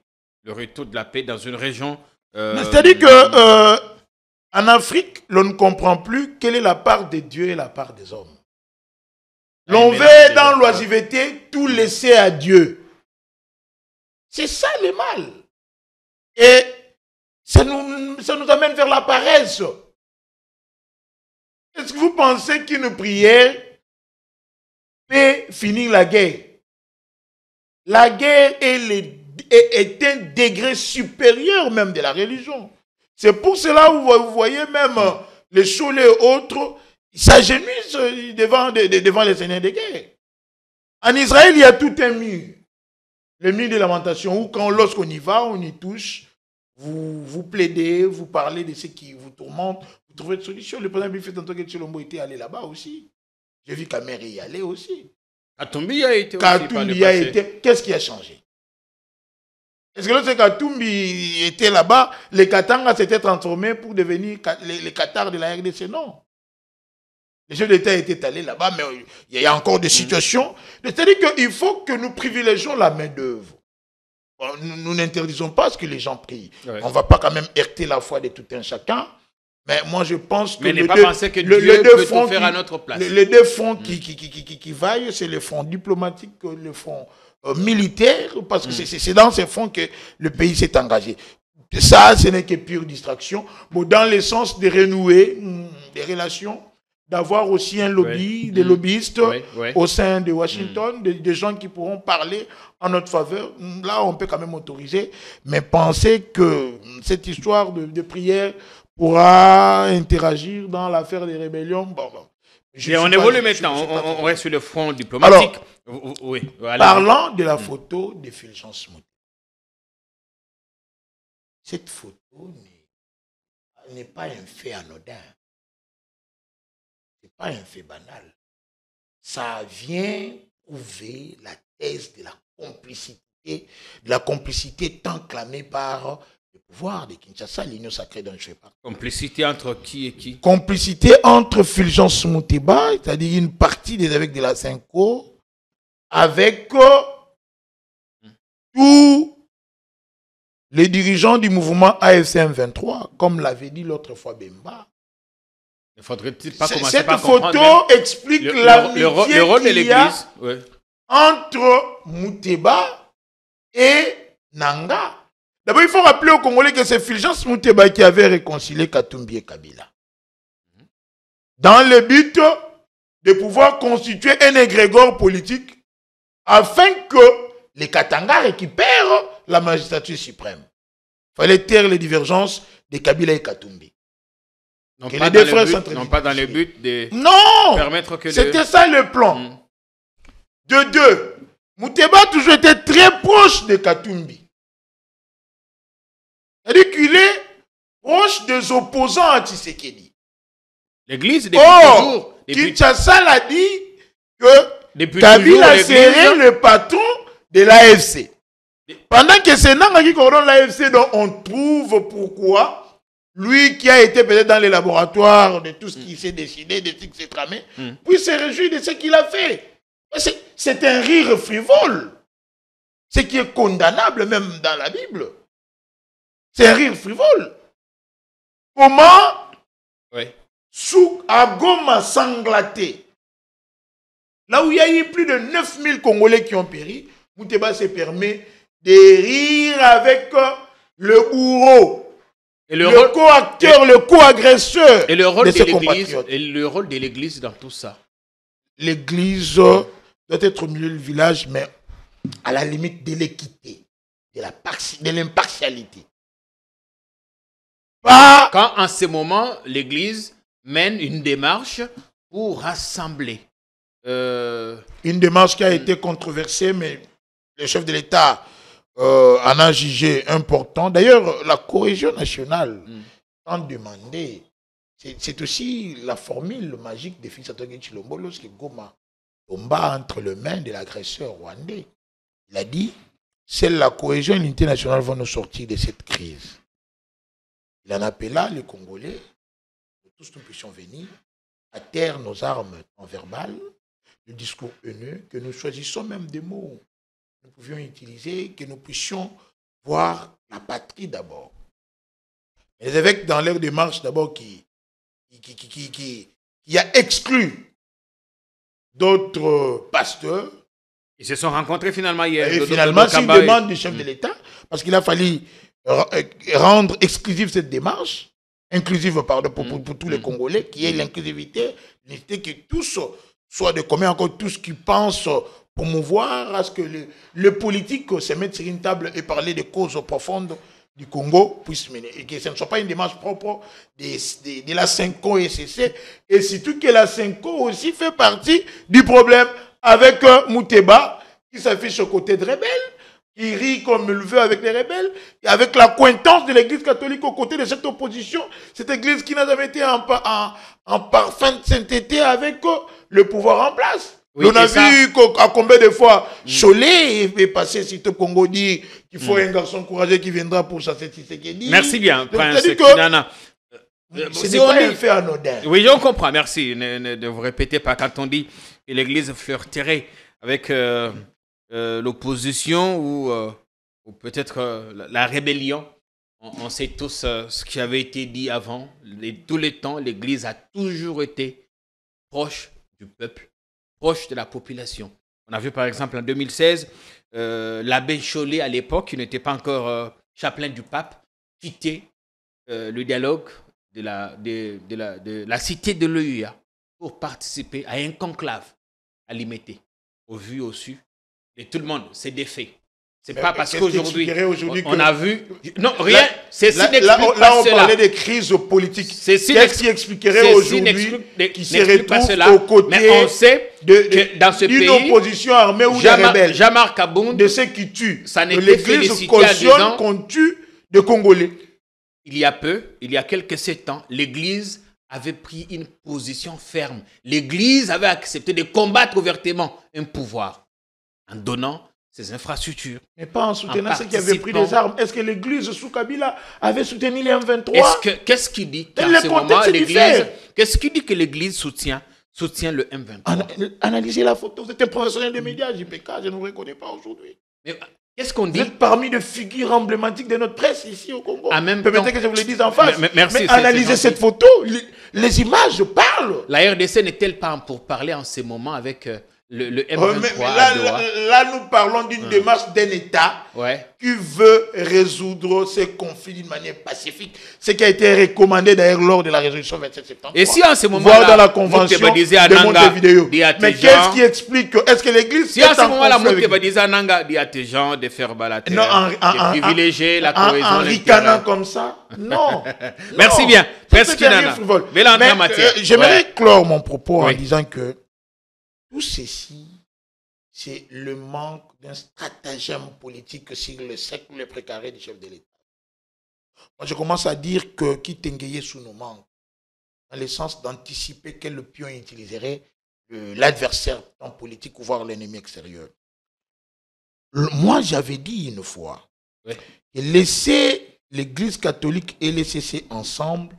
Speaker 3: le retour de la paix dans une région...
Speaker 2: C'est-à-dire que en Afrique, l'on ne comprend plus quelle est la part de Dieu et la part des hommes. L'on veut dans l'oisiveté tout laisser à Dieu. C'est ça le mal. Et ça nous amène vers la paresse. Est-ce que vous pensez qu'une prière peut finir la guerre? La guerre est un degré supérieur même de la religion. C'est pour cela où vous voyez même les Choulés et autres s'agenouillent devant les seigneurs de guerre. En Israël, il y a tout un mur. Le mur de lamentation où lorsqu'on y va, on y touche, vous plaidez, vous parlez de ce qui vous tourmente, vous trouvez une solution. Le président Bill tantôt que Chilombo était allé là-bas aussi. J'ai vu Kamere y aller aussi.
Speaker 3: Katumbi a été
Speaker 2: Qu'est-ce qui a changé? Est-ce que lorsque Katumbi était là-bas, les Katanga s'étaient transformés pour devenir les Qatars de la RDC? Non. Les chefs d'État étaient allés là-bas, mais il y a encore des situations. C'est-à-dire qu'il faut que nous privilégions la main-d'œuvre. Nous n'interdisons pas ce que les gens prient. Ouais. On ne va pas quand même heurter la foi de tout un chacun. Mais moi, je pense que
Speaker 3: les deux fronts faire à notre place.
Speaker 2: Les deux fronts qui vaillent, c'est le front diplomatique, le front militaire, parce que c'est dans ces fronts que le pays s'est engagé. Ça, ce n'est que pure distraction. Bon, dans le sens de renouer des relations, d'avoir aussi un lobby, des lobbyistes au sein de Washington, des gens qui pourront parler en notre faveur. Là, on peut quand même autoriser, mais penser que cette histoire de prière pourra interagir dans l'affaire des rébellions.
Speaker 3: Et on évolue maintenant, on reste sur le front diplomatique.
Speaker 2: Alors, parlant de la photo de Fulgence Mouté, cette photo n'est pas un fait anodin. Ce n'est pas un fait banal. Ça vient prouver la thèse de la complicité tant clamée par le pouvoir de Kinshasa, l'Union sacrée dont je fais partie.
Speaker 3: Complicité entre qui et qui?
Speaker 2: Complicité entre Fulgence Mouteba, c'est-à-dire une partie des évêques de la Cinco, avec tous les dirigeants du mouvement AFCM 23, comme l'avait dit l'autre fois Bemba.
Speaker 3: Ne faudrait-il pas commencer
Speaker 2: cette
Speaker 3: par
Speaker 2: photo explique l'amitié
Speaker 3: le rôle de l'Église
Speaker 2: entre Mouteba et Nanga. D'abord, il faut rappeler aux Congolais que c'est Fulgence Mouteba qui avait réconcilié Katumbi et Kabila. Dans le but de pouvoir constituer un égrégore politique afin que les Katanga récupèrent la magistrature suprême. Il fallait taire les divergences de Kabila et Katumbi.
Speaker 3: Non pas dans le but de permettre que...
Speaker 2: C'était ça le plan. De deux, Mouteba a toujours été très proche de Katumbi. C'est-à-dire qu'il est proche des opposants à Tshisekedi.
Speaker 3: L'Église, depuis toujours...
Speaker 2: Kinshasa l'a dit que Kabila serait le patron de l'AFC. Pendant que c'est Nanga qui coordonne l'AFC, donc on trouve pourquoi lui qui a été peut-être dans les laboratoires de tout ce qui s'est décidé, de ce qui s'est tramé, puis se réjouit de ce qu'il a fait. C'est un rire frivole. Ce qui est condamnable même dans la Bible. C'est un rire frivole. Comment sous Agoma sanglaté, là où il y a eu plus de 9000 Congolais qui ont péri, Mouteba se permet de rire avec le bourreau. Et le co-acteur, le co-agresseur de ses compatriotes.
Speaker 3: Et le rôle de l'Église dans tout ça?
Speaker 2: L'Église doit être au milieu du village, mais à la limite de l'équité, de l'impartialité. pas...
Speaker 3: Quand en ce moment, l'Église mène une démarche pour rassembler.
Speaker 2: Une démarche qui a été controversée, mais le chef de l'État en a jugé important. D'ailleurs, la cohésion nationale, en demandé, c'est aussi la formule magique de Félix Antoine Tshilombo lorsque Goma tomba entre les mains de l'agresseur rwandais. Il a dit, seule la cohésion et l'unité nationale vont nous sortir de cette crise. Il en appela les Congolais, que tous nous puissions venir, à terre nos armes en verbal, le discours haineux, que nous choisissons même des mots que nous pouvions utiliser, que nous puissions voir la patrie d'abord. Les évêques, dans leur démarche d'abord, qui a exclu d'autres pasteurs.
Speaker 3: Ils se sont rencontrés finalement hier.
Speaker 2: Et finalement, c'est une demande du chef de l'État, parce qu'il a fallu rendre exclusive cette démarche, inclusive pardon, pour tous les Congolais, qui est l'inclusivité, que tous soient de commun, encore tous qui pensent promouvoir à ce que les politiques se mettent sur une table et parler des causes profondes du Congo puissent mener. Et que ce ne soit pas une démarche propre de la CENCO et SCC. Et surtout que la CENCO aussi fait partie du problème avec Mouteba, qui s'affiche aux côtés de rebelles, qui rit comme il veut avec les rebelles, et avec la coïntance de l'Église catholique aux côtés de cette opposition, cette Église qui n'a jamais été en parfaite sainteté avec le pouvoir en place. Oui, on a vu à combien de fois Cholet est passé, si le Congo dit qu'il faut un garçon courageux qui viendra pour ça, c'est ce qu'il dit.
Speaker 3: Merci bien, Prince Kinana.
Speaker 2: Ce n'est pas un fait anodin.
Speaker 3: Oui, on comprend, merci de vous répéter pas quand on dit que l'Église flirterait avec l'opposition ou peut-être la rébellion. On sait tous ce qui avait été dit avant. Tous les temps, l'Église a toujours été proche du peuple, proche de la population. On a vu par exemple en 2016, l'abbé Cholet à l'époque, qui n'était pas encore chapelain du pape, quitter le dialogue de la cité de l'EUA pour participer à un conclave à Limété, au vu, au su, de tout le monde. C'est des faits. C'est pas parce qu'aujourd'hui, on a vu... Non, rien. Ceci n'explique pas cela.
Speaker 2: Là, on parlait des crises politiques. Qu'est-ce qui expliquerait aujourd'hui qui se retrouve aux côtés
Speaker 3: mais on sait que dans ce pays,
Speaker 2: d'une opposition armée ou des rebelles,
Speaker 3: Jamar Kabound,
Speaker 2: de ceux qui tuent,
Speaker 3: ça
Speaker 2: que l'Église cautionne qu'on tue des Congolais.
Speaker 3: Il y a quelques 7 ans, l'Église avait pris une position ferme. L'Église avait accepté de combattre ouvertement un pouvoir en donnant ces infrastructures.
Speaker 2: Mais pas en soutenant ceux qui avaient pris des armes. Est-ce que l'Église sous Kabila avait soutenu les M23?
Speaker 3: Qu'est-ce qui dit qu'en ce moment, l'Église... Qu'est-ce qui dit que l'Église soutient le M23?
Speaker 2: Analysez la photo. Vous êtes un professionnel des médias, JPK. Je ne vous reconnais pas aujourd'hui.
Speaker 3: Qu'est-ce qu'on dit?
Speaker 2: Vous êtes parmi les figures emblématiques de notre presse ici au Congo. Permettez que je vous le dise en face.
Speaker 3: Merci,
Speaker 2: mais analysez cette photo. Les images parlent.
Speaker 3: La RDC n'est-elle pas pour parler en ce moment avec... le M23
Speaker 2: là, nous parlons d'une démarche d'un État qui veut résoudre ces conflits d'une manière pacifique. Ce qui a été recommandé d'ailleurs lors de la résolution 27 septembre.
Speaker 3: Et si en ce moment
Speaker 2: voir dans la convention de Montevideo. Mais qu'est-ce qui explique que est-ce que l'Église
Speaker 3: si en ce moment la Montevideo Nanga dit à tes gens de faire balater, de privilégier la cohésion,
Speaker 2: en ricanant comme ça? Non.
Speaker 3: Merci bien. Presque
Speaker 2: j'aimerais clore mon propos en disant que tout ceci, c'est le manque d'un stratagème politique sur le cercle précaré du chef de l'État. Moi, je commence à dire que qui t'engayait sous nos manques, dans le sens d'anticiper quel pion utiliserait l'adversaire en politique ou voire l'ennemi extérieur. Moi, j'avais dit une fois que laisser l'Église catholique et les CC ensemble,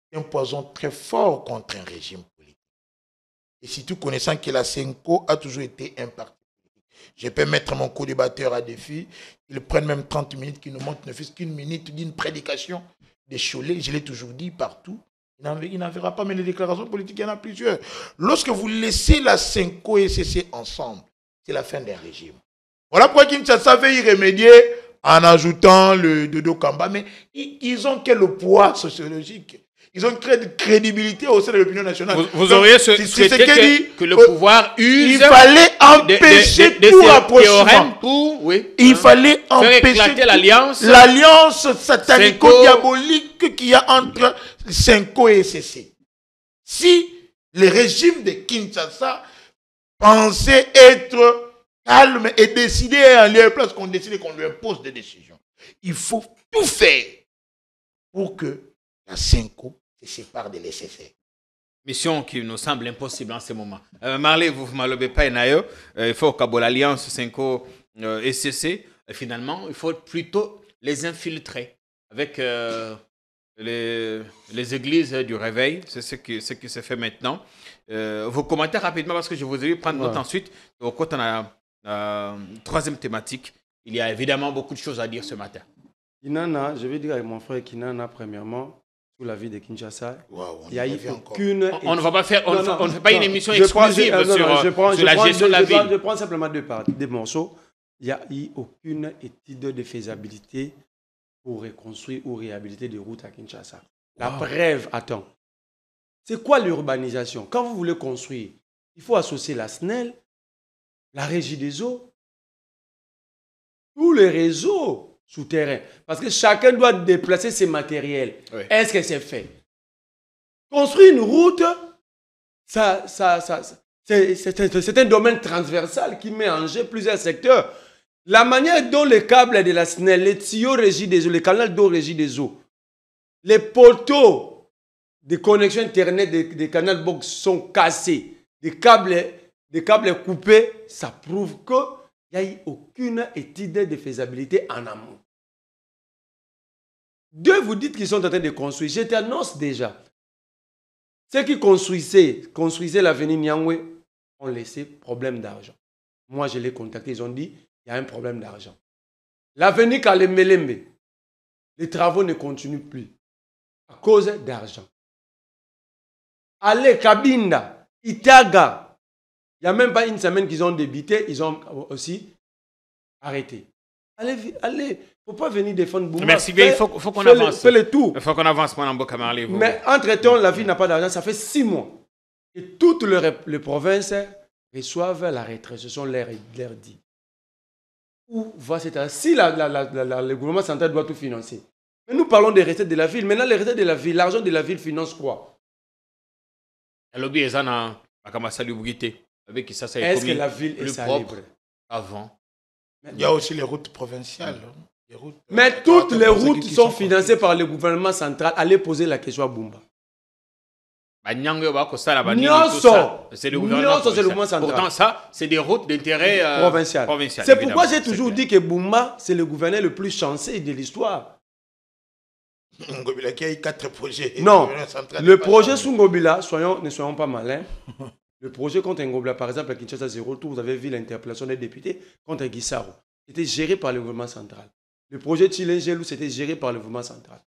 Speaker 2: c'est un poison très fort contre un régime politique. Et surtout connaissant que la CENCO a toujours été un parti politique. Je peux mettre mon co-débatteur à défi. Ils prennent même 30 minutes, qui nous montrent ne fût qu'une minute d'une prédication de Cholet. Je l'ai toujours dit partout. Il n'en verra pas, mais les déclarations politiques, il y en a plusieurs. Lorsque vous laissez la CENCO et CC ensemble, c'est la fin d'un régime. Voilà pourquoi Kinshasa veut y remédier en ajoutant le Dodo Kamba. Mais ils ont quel poids sociologique? ils ont créé de crédibilité au sein de l'opinion nationale.
Speaker 3: Vous auriez souhaité que le pouvoir use...
Speaker 2: Il fallait empêcher tout rapprochement. Il fallait empêcher l'alliance satanico-diabolique qu'il y a entre Senko et SCC. Si le régime de Kinshasa pensait être calme et décider à lieu place qu'on décide qu'on lui impose des décisions, il faut tout faire pour que la Senko se sépare de l'SSR.
Speaker 3: Mission qui nous semble impossible en ce moment. Marley, vous ne m'allobez pas, il faut qu'à l'alliance Senko SCC, finalement, il faut plutôt les infiltrer avec les églises du réveil. C'est ce qui se fait maintenant. Vos commentaires rapidement, parce que je vous ai vu prendre note ensuite. Donc, quand on a troisième thématique, il y a évidemment beaucoup de choses à dire ce matin.
Speaker 1: Kinana, je vais dire avec mon frère Kinana, premièrement, sous la vie de Kinshasa, il n'y a eu aucune...
Speaker 3: On ne va pas faire, on ne fait pas une émission exclusive sur la gestion de la ville.
Speaker 1: Je prends simplement deux morceaux. Il n'y a eu aucune étude de faisabilité pour reconstruire ou réhabiliter des routes à Kinshasa. La preuve, attends. C'est quoi l'urbanisation? Quand vous voulez construire, il faut associer la SNEL, la Régie des eaux, tous les réseaux souterrains. Parce que chacun doit déplacer ses matériels. Oui. Est-ce que c'est fait? Construire une route, c'est un domaine transversal qui met en jeu plusieurs secteurs. La manière dont les câbles de la SNEL, les tuyaux régis des eaux, les canaux d'eau régis des eaux, les poteaux de connexion Internet des canaux box sont cassés, des câbles coupés, ça prouve qu'il n'y a eu aucune étude de faisabilité en amont. Deux, vous dites qu'ils sont en train de construire. Je t'annonce déjà. Ceux qui construisaient l'avenue Nyangwe ont laissé problème d'argent. Moi, je les contacté, ils ont dit il y a un problème d'argent. L'avenue Kalemelembe, les travaux ne continuent plus à cause d'argent. Allez, Kabinda, Itaga, il n'y a même pas une semaine qu'ils ont débité, ils ont aussi arrêté. Allez, il ne faut pas venir défendre Bouma.
Speaker 3: Merci bien, il faut qu'on avance.
Speaker 1: Fais le tout.
Speaker 3: Il faut qu'on avance, mon Ambo Kamarley.
Speaker 1: Mais entre-temps, la ville n'a pas d'argent, ça fait 6 mois. Et toutes les provinces reçoivent la retraite, ce sont leurs dits. Où va cette argent? Si le gouvernement central doit tout financer. Mais nous parlons des recettes de la ville. Maintenant, les recettes de la ville, l'argent de la ville finance quoi?
Speaker 3: Est-ce
Speaker 1: que la ville est salubre?
Speaker 3: Avant.
Speaker 2: Il y a aussi les routes provinciales.
Speaker 1: Mais toutes les routes sont financées par le gouvernement central. Allez poser la question à Bumba.
Speaker 3: C'est le gouvernement central. Pourtant, ça, c'est des routes d'intérêt provincial.
Speaker 1: C'est pourquoi j'ai toujours dit que Bumba, c'est le gouverneur le plus chanceux de l'histoire.
Speaker 2: Ngobila qui a eu 4 projets.
Speaker 1: Non, le projet sous Ngobila, ne soyons pas malins. Le projet contre Ngobila, par exemple, à Kinshasa, Zéro Tour, vous avez vu l'interpellation des députés contre Guissaro. C'était géré par le gouvernement central. Le projet Chilengelou, c'était géré par le gouvernement central.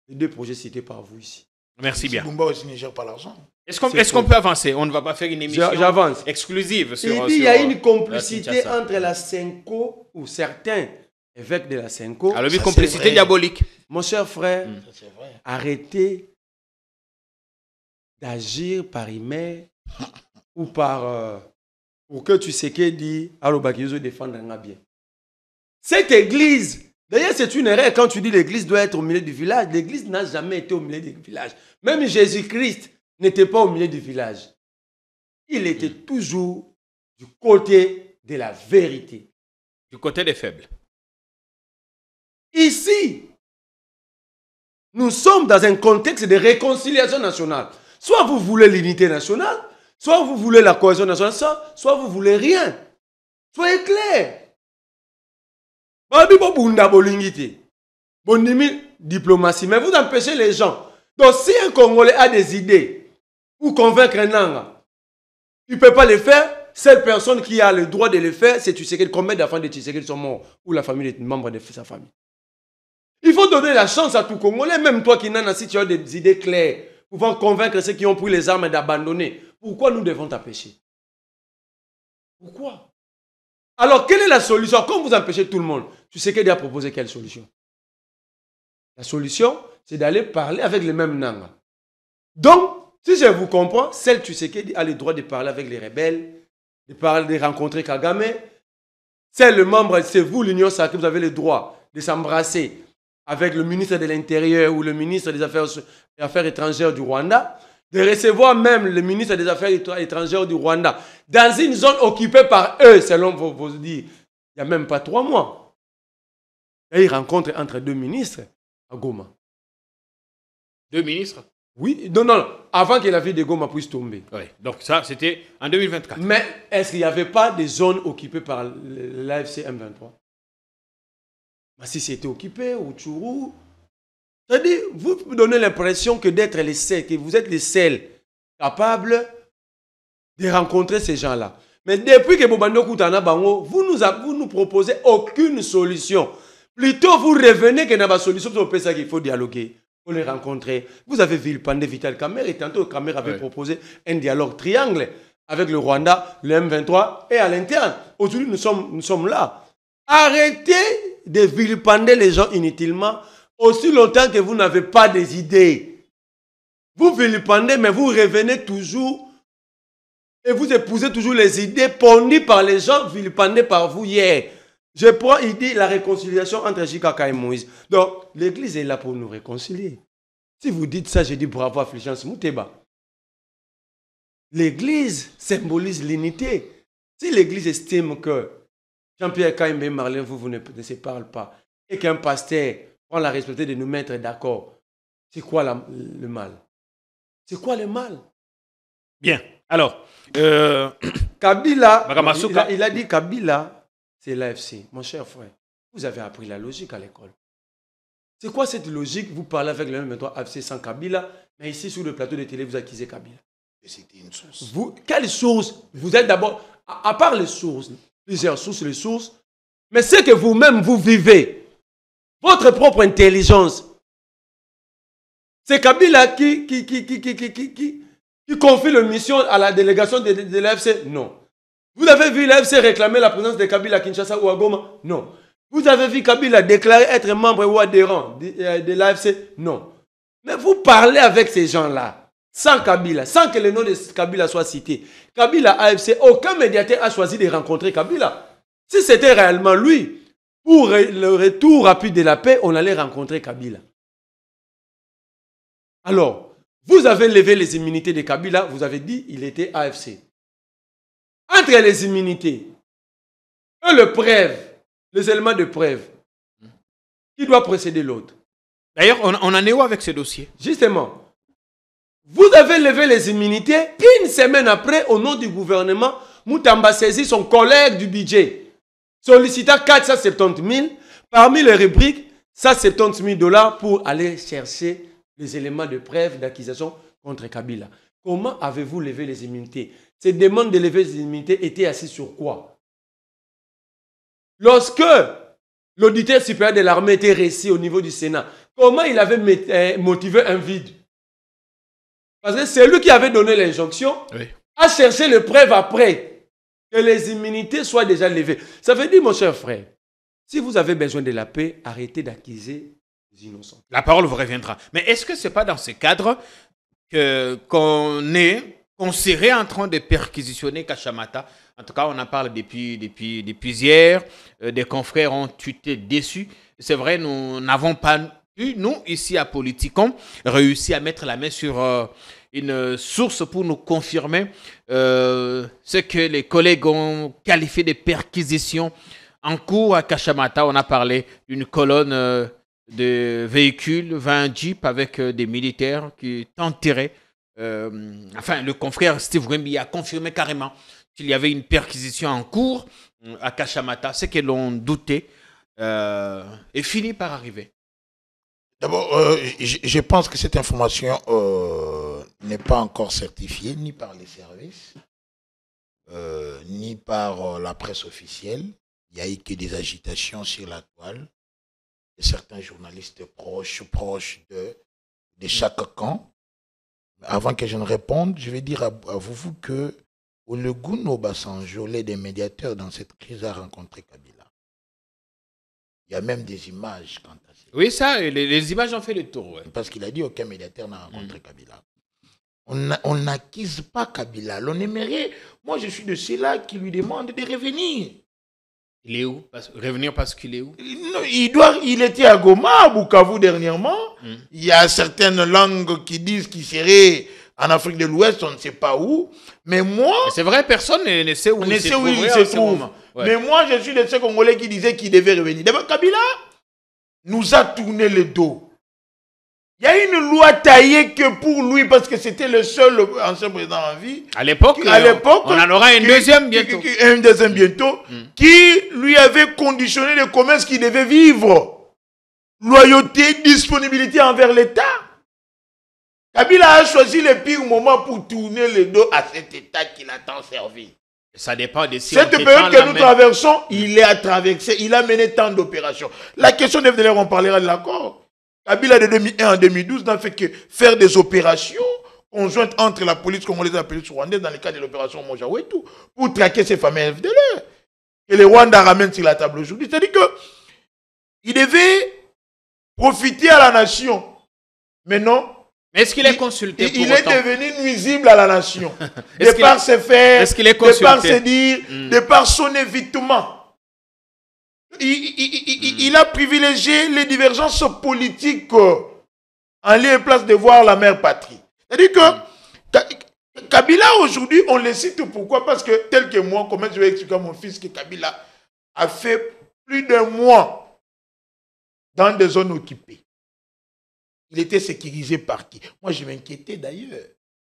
Speaker 1: Les deux projets cités par vous ici.
Speaker 3: Merci bien.
Speaker 2: Bumba aussi ne gère pas l'argent.
Speaker 3: Est-ce qu'on peut avancer? On ne va pas faire une émission exclusive sur...
Speaker 1: Il y a une complicité entre la Senko ou certains évêques de la Senko.
Speaker 3: Alors, une complicité diabolique.
Speaker 1: Mon cher frère, arrêtez d'agir par email ou par... pour que tu sais qu'il dit « Allo Bakiyozo défendre bien ». Cette église, d'ailleurs c'est une erreur quand tu dis l'église doit être au milieu du village. L'église n'a jamais été au milieu du village. Même Jésus-Christ n'était pas au milieu du village. Il était toujours du côté de la vérité.
Speaker 3: Du côté des faibles.
Speaker 1: Ici, nous sommes dans un contexte de réconciliation nationale. Soit vous voulez l'unité nationale, soit vous voulez la cohésion nationale, soit vous voulez rien. Soyez clairs. Diplomatie, mais vous empêchez les gens. Donc si un Congolais a des idées pour convaincre un Nanga, il ne peut pas les faire. Cette personne qui a le droit de le faire, c'est Tshisekedi. Combien d'enfants de Tshisekedi sont morts ou la famille des membres de sa famille? Il faut donner la chance à tout Congolais, même toi qui n'en as, si tu as des idées claires, pouvant convaincre ceux qui ont pris les armes d'abandonner. Pourquoi nous devons t'empêcher? Pourquoi? Alors, quelle est la solution? Comme vous empêchez tout le monde, Tshisekedi a proposé quelle solution? La solution, c'est d'aller parler avec les mêmes Nanga. Donc, si je vous comprends, celle Tshisekedi a le droit de parler avec les rebelles, de rencontrer Kagame. C'est le membre, c'est vous, l'Union sacrée, vous avez le droit de s'embrasser avec le ministre de l'Intérieur ou le ministre des Affaires étrangères du Rwanda, de recevoir même le ministre des Affaires étrangères du Rwanda dans une zone occupée par eux, selon vos dires. Il n'y a même pas 3 mois. Et il rencontre entre 2 ministres à Goma.
Speaker 3: 2 ministres?
Speaker 1: Oui, non, avant que la ville de Goma puisse tomber.
Speaker 3: Oui, donc ça, c'était en 2024.
Speaker 1: Mais est-ce qu'il n'y avait pas des zones occupées par l'AFC M23? Si c'était occupé, ou Tchourou. C'est-à-dire, vous me donnez l'impression que d'être les seuls, que vous êtes les seuls capables de rencontrer ces gens-là. Mais depuis que Bobando Koutana Bango, vous nous proposez aucune solution. Plutôt, vous revenez que dans la solution, c'est ça qu'il faut dialoguer. Pour les rencontrer. Vous avez vu le Pandé Vital Kamerhe, et tantôt Kamerhe avait proposé un dialogue triangle avec le Rwanda, le M23 et à l'interne. Aujourd'hui, nous sommes là. Arrêtez de vilipender les gens inutilement aussi longtemps que vous n'avez pas des idées. Vous vilipendez, mais vous revenez toujours et vous épousez toujours les idées pondues par les gens vilipendés par vous hier. Je prends, il dit, la réconciliation entre Jikaka et Moïse. Donc, l'Église est là pour nous réconcilier. Si vous dites ça, je dis bravo à Fulgence Mouteba. L'Église symbolise l'unité. Si l'Église estime que Jean-Pierre Kaïmbe et Marlène, vous ne se parlez pas, et qu'un pasteur prend la responsabilité de nous mettre d'accord, c'est quoi le mal? C'est quoi le mal?
Speaker 3: Bien. Alors,
Speaker 1: Kabila, il a dit Kabila, c'est l'AFC. Mon cher frère, vous avez appris la logique à l'école. C'est quoi cette logique? Vous parlez avec le M23 AFC sans Kabila, mais ici sur le plateau de télé, vous accusez Kabila.
Speaker 2: C'était une source.
Speaker 1: Quelle source? Vous êtes d'abord, à part les sources, plusieurs sources, les sources, mais c'est que vous-même, vous vivez. Votre propre intelligence. C'est Kabila qui confie la mission à la délégation de l'AFC? Non. Vous avez vu l'AFC réclamer la présence de Kabila à Kinshasa ou à Goma? Non. Vous avez vu Kabila déclarer être membre ou adhérent de l'AFC? Non. Mais vous parlez avec ces gens-là, sans Kabila, sans que le nom de Kabila soit cité. Kabila, AFC, aucun médiateur a choisi de rencontrer Kabila. Si c'était réellement lui, pour le retour rapide de la paix, on allait rencontrer Kabila. Alors, vous avez levé les immunités de Kabila, vous avez dit qu'il était AFC. Entre les immunités et le preuve, les éléments de preuve, qui doit précéder l'autre?
Speaker 3: D'ailleurs, on en est où avec ce dossier?
Speaker 1: Justement, vous avez levé les immunités, une semaine après, au nom du gouvernement, Moutamba saisit son collègue du budget, sollicitant 470 000, parmi les rubriques, 170 000 $ pour aller chercher les éléments de preuve d'accusation contre Kabila. Comment avez-vous levé les immunités? Ces demandes de lever les immunités étaient assises sur quoi? Lorsque l'auditeur supérieur de l'armée était reçu au niveau du Sénat, comment il avait motivé un vide? Parce que c'est lui qui avait donné l'injonction à chercher les preuves après que les immunités soient déjà levées. Ça veut dire, mon cher frère, si vous avez besoin de la paix, arrêtez d'accuser les innocents.
Speaker 3: La parole vous reviendra. Mais est-ce que ce n'est pas dans ce cadre qu'on serait en train de perquisitionner Kashamata? En tout cas, on en parle depuis hier. Des confrères ont été déçus. C'est vrai, nous n'avons pas eu, nous, ici à Politicon, réussi à mettre la main sur une source pour nous confirmer ce que les collègues ont qualifié de perquisition en cours à Kashamata. On a parlé d'une colonne de véhicules, 20 jeeps avec des militaires qui tenteraient. Enfin, le confrère Steve Wemby a confirmé carrément qu'il y avait une perquisition en cours à Kashamata. Ce que l'on doutait est fini par arriver.
Speaker 2: D'abord, je pense que cette information n'est pas encore certifiée ni par les services, ni par la presse officielle. Il n'y a eu que des agitations sur la toile de certains journalistes proches de chaque camp. Avant que je ne réponde, je vais dire à vous que Olegun Obasanjo, l'un des médiateurs dans cette crise, a rencontré Kabila. Il y a même des images quant à ça.
Speaker 3: Oui, ça, les images ont fait le tour. Ouais.
Speaker 2: Parce qu'il a dit aucun médiateur n'a rencontré Kabila. On n'acquise pas Kabila. On aimerait, moi je suis de ceux-là qui lui demandent de revenir.
Speaker 3: Il est où? Revenir parce qu'il est où?
Speaker 2: Il était à Goma, à Bukavu dernièrement. Il y a certaines langues qui disent qu'il serait en Afrique de l'Ouest, on ne sait pas où. Mais moi...
Speaker 3: C'est vrai, personne ne sait où il se trouve. Ouais.
Speaker 2: Mais moi, je suis de ceux Congolais qui disaient qu'il devait revenir. D'abord, Kabila nous a tourné le dos. Il y a une loi taillée que pour lui, parce que c'était le seul ancien président en vie.
Speaker 3: À l'époque, on en aura un deuxième bientôt.
Speaker 2: Un deuxième bientôt, qui lui avait conditionné le commerce qu'il devait vivre. Loyauté, disponibilité envers l'État. Kabila a choisi le pire moment pour tourner le dos à cet État qu'il a tant servi.
Speaker 3: Ça dépend de si
Speaker 2: cette période que nous traversons, il a traversé, il a mené tant d'opérations. La question de FDLR, on parlera de l'accord. Kabila de 2001 en 2012 n'a fait que faire des opérations conjointes entre la police congolaise et la police rwandaise dans le cadre de l'opération Mojawetu pour traquer ces fameux FDLR. Et les Rwandais ramènent sur la table aujourd'hui. C'est-à-dire qu'il devait profiter à la nation. Mais non.
Speaker 3: Est-ce qu'il est consulté
Speaker 2: Il est devenu nuisible à la nation. De par ses faits, de par ses dires, de par son évitement. Il a privilégié les divergences politiques en lieu et place de voir la mère patrie. C'est-à-dire que Kabila aujourd'hui, on le cite pourquoi? Parce que tel que moi, comment je vais expliquer à mon fils que Kabila a fait plus d'un mois dans des zones occupées. Il était sécurisé par qui? Moi, je m'inquiétais d'ailleurs.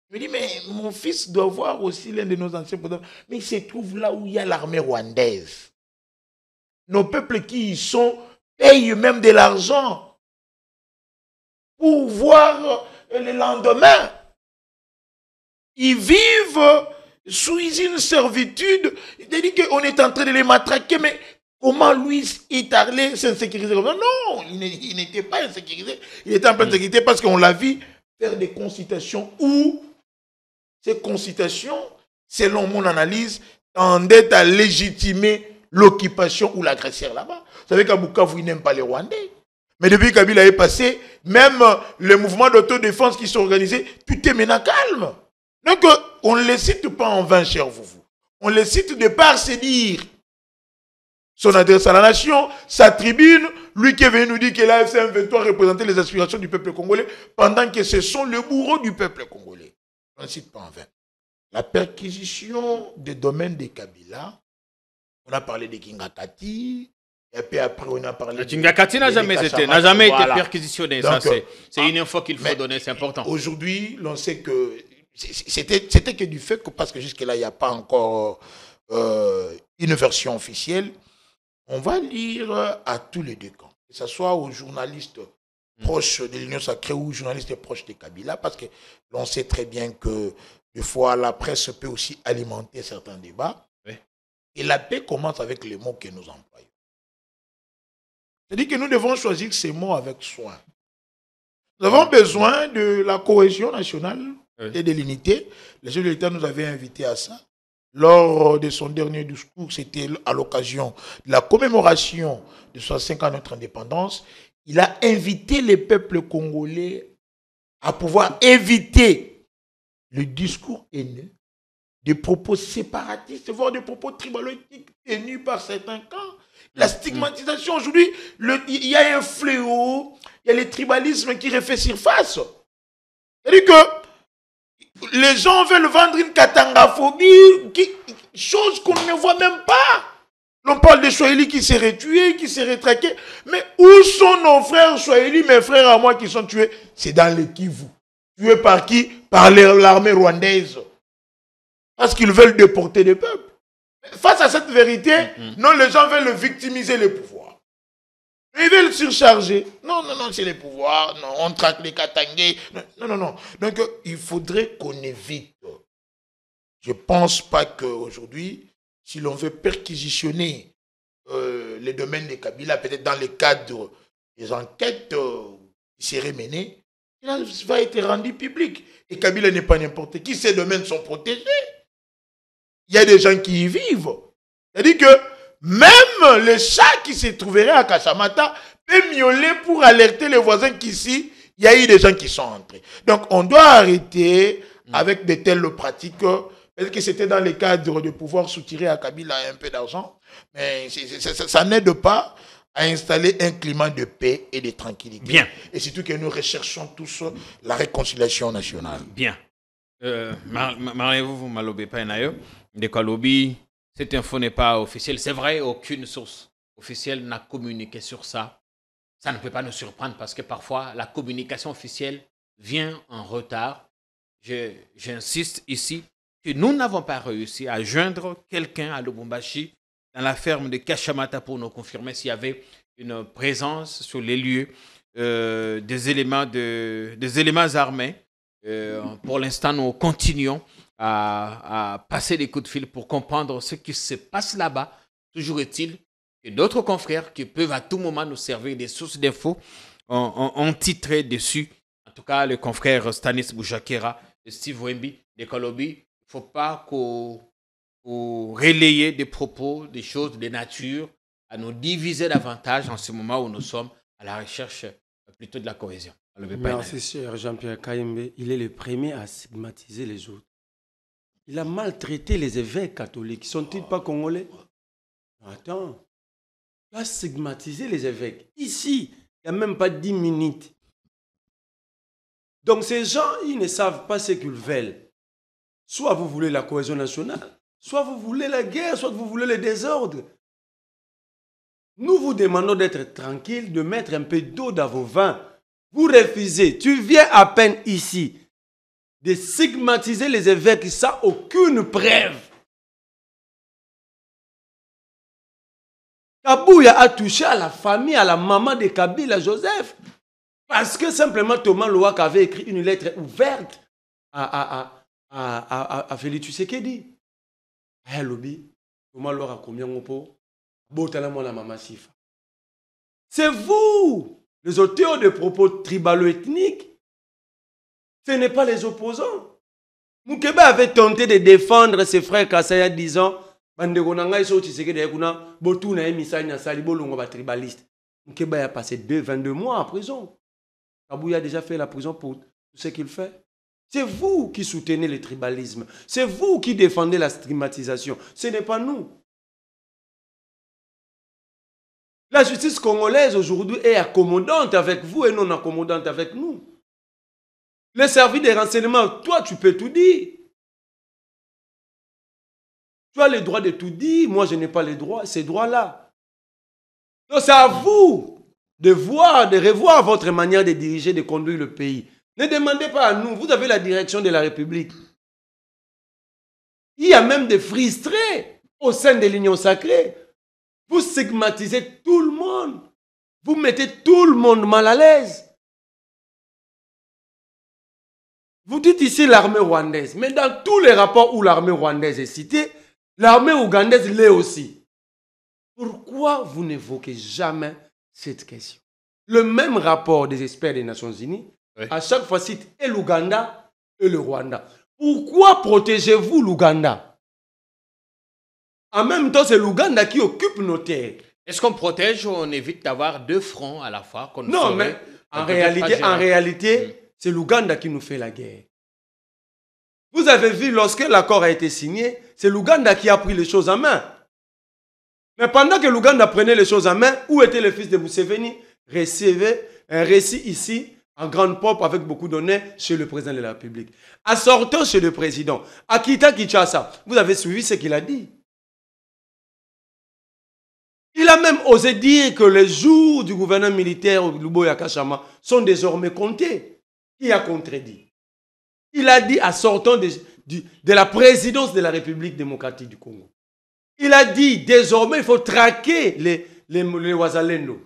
Speaker 2: Je me dis, mais mon fils doit voir aussi l'un de nos anciens présidents. Mais il se trouve là où il y a l'armée rwandaise. Nos peuples qui y sont payent même de l'argent pour voir le lendemain. Ils vivent sous une servitude. C'est-à-dire qu'on est en train de les matraquer, mais comment lui est allé s'insécuriser comme ça? Non, il n'était pas insécurisé. Il était en pleine sécurité parce qu'on l'a vu faire des concitations où ces concitations, selon mon analyse, tendaient à légitimer l'occupation ou l'agresseur là-bas. Vous savez qu'à Bukavu, ils n'aiment pas les Rwandais. Mais depuis Kabila est passé, même les mouvements d'autodéfense qui sont organisés, tout est maintenant calme. Donc, on ne les cite pas en vain, cher vous. On les cite de par ses dires. Son adresse à la nation, sa tribune, lui qui est venu nous dire que l'AFC M23 représentait les aspirations du peuple congolais, pendant que ce sont les bourreaux du peuple congolais. On ne cite pas en vain. La perquisition des domaines de Kabila, on a parlé de Kingakati, et puis après on a parlé de...
Speaker 3: Kingakati n'a jamais été perquisitionné. C'est une info qu'il faut donner, c'est important.
Speaker 2: Aujourd'hui, l'on sait que c'était que du fait que, parce que jusque-là, il n'y a pas encore une version officielle, on va lire à tous les deux camps, que ce soit aux journalistes proches de l'Union sacrée ou aux journalistes proches de Kabila, parce que l'on sait très bien que des fois la presse peut aussi alimenter certains débats. Et la paix commence avec les mots que nous employons. C'est-à-dire que nous devons choisir ces mots avec soin. Nous avons besoin de la cohésion nationale et de l'unité. Le chef de l'État nous avait invités à ça. Lors de son dernier discours, c'était à l'occasion de la commémoration de 65 ans de notre indépendance. Il a invité les peuples congolais à pouvoir éviter le discours haineux, des propos séparatistes, voire des propos tribaloïtiques tenus par certains camps. La stigmatisation, aujourd'hui, il y a un fléau, il y a le tribalisme qui refait surface. C'est-à-dire que les gens veulent vendre une katangaphobie, chose qu'on ne voit même pas. L'on parle des Swahili qui seraient tués, qui seraient traqués. Mais où sont nos frères Swahili, mes frères à moi qui sont tués? C'est dans le Kivu. Tués par qui? Par l'armée rwandaise. Parce qu'ils veulent déporter des peuples. Face à cette vérité, non, les gens veulent victimiser les pouvoirs. Ils veulent surcharger. Non, c'est les pouvoirs. Non, on traque les Katangais. Non. Donc, il faudrait qu'on évite. Je ne pense pas qu'aujourd'hui, si l'on veut perquisitionner les domaines de Kabila, peut-être dans le cadre des enquêtes qui seraient menées, ça va être rendu public. Et Kabila n'est pas n'importe qui. Ces domaines sont protégés. Il y a des gens qui y vivent. C'est-à-dire que même le chat qui se trouverait à Kassamata peut miauler pour alerter les voisins qu'ici, il y a eu des gens qui sont entrés. Donc, on doit arrêter avec de telles pratiques. Peut-être que c'était dans le cadre de pouvoir soutirer à Kabila un peu d'argent, mais ça n'aide pas à installer un climat de paix et de tranquillité.
Speaker 3: Bien.
Speaker 2: Et surtout que nous recherchons tous la réconciliation nationale.
Speaker 3: Bien. Vous m'alobez pas de Kalobi. Cette info n'est pas officielle. C'est vrai, aucune source officielle n'a communiqué sur ça. Ça ne peut pas nous surprendre parce que parfois, la communication officielle vient en retard. J'insiste ici que nous n'avons pas réussi à joindre quelqu'un à Lubumbashi dans la ferme de Kashamata pour nous confirmer s'il y avait une présence sur les lieux des éléments armés. Pour l'instant, nous continuons à passer des coups de fil pour comprendre ce qui se passe là-bas. Toujours est-il que d'autres confrères qui peuvent à tout moment nous servir des sources d'infos ont titré dessus. En tout cas, le confrère Stanis Boujakera, de Steve Wemby, de Kalobi. Il ne faut pas qu'on relayer des propos, des choses de nature, à nous diviser davantage en ce moment où nous sommes à la recherche plutôt de la cohésion.
Speaker 1: Merci, cher Jean-Pierre Kayembe. Il est le premier à stigmatiser les autres. Il a maltraité les évêques catholiques. Sont-ils pas congolais? Attends. Il a stigmatisé les évêques. Ici, il n'y a même pas 10 minutes. Donc ces gens, ils ne savent pas ce qu'ils veulent. Soit vous voulez la cohésion nationale, soit vous voulez la guerre, soit vous voulez le désordre. Nous vous demandons d'être tranquille, de mettre un peu d'eau dans vos vins. Vous refusez. Tu viens à peine ici de stigmatiser les évêques sans aucune preuve. Kabouya a touché à la famille, à la maman de Kabila, Joseph. Parce que simplement Thomas Louak avait écrit une lettre ouverte à Félix Tshisekedi. Eh, Lobi, Thomas Louak a combien de pots? C'est vous, les auteurs de propos tribalo-ethniques. Ce n'est pas les opposants. Moukeba avait tenté de défendre ses frères Kassaya disant Moukeba a passé 22 mois en prison. Kabouya a déjà fait la prison pour tout ce qu'il fait. C'est vous qui soutenez le tribalisme. C'est vous qui défendez la stigmatisation. Ce n'est pas nous. La justice congolaise aujourd'hui est accommodante avec vous et non accommodante avec nous. Les services de renseignement, toi tu peux tout dire. Tu as le droit de tout dire, moi je n'ai pas les droits, ces droits-là. Donc c'est à vous de voir, de revoir votre manière de diriger, de conduire le pays. Ne demandez pas à nous, vous avez la direction de la République. Il y a même des frustrés au sein de l'Union sacrée. Vous stigmatisez tout le monde. Vous mettez tout le monde mal à l'aise. Vous dites ici l'armée rwandaise. Mais dans tous les rapports où l'armée rwandaise est citée, l'armée ougandaise l'est aussi. Pourquoi vous n'évoquez jamais cette question? Le même rapport des experts des Nations Unies, oui, à chaque fois cite et l'Ouganda et le Rwanda. Pourquoi protégez-vous l'Ouganda? En même temps, c'est l'Ouganda qui occupe nos terres.
Speaker 3: Est-ce qu'on protège ou on évite d'avoir deux fronts à la fois?
Speaker 1: Non, mais en réalité, c'est l'Ouganda qui nous fait la guerre. Vous avez vu, lorsque l'accord a été signé, c'est l'Ouganda qui a pris les choses en main. Mais pendant que l'Ouganda prenait les choses en main, où était le fils de Museveni? Recevait un récit ici, en grande pompe, avec beaucoup d'honneur, chez le président de la République. En sortant chez le président, à Kinshasa, vous avez suivi ce qu'il a dit. Il a même osé dire que les jours du gouvernement militaire au Luboya Kachama sont désormais comptés. Qui a contredit? Il a dit, à sortant de la présidence de la République démocratique du Congo, il a dit, désormais, il faut traquer les Wazalendo.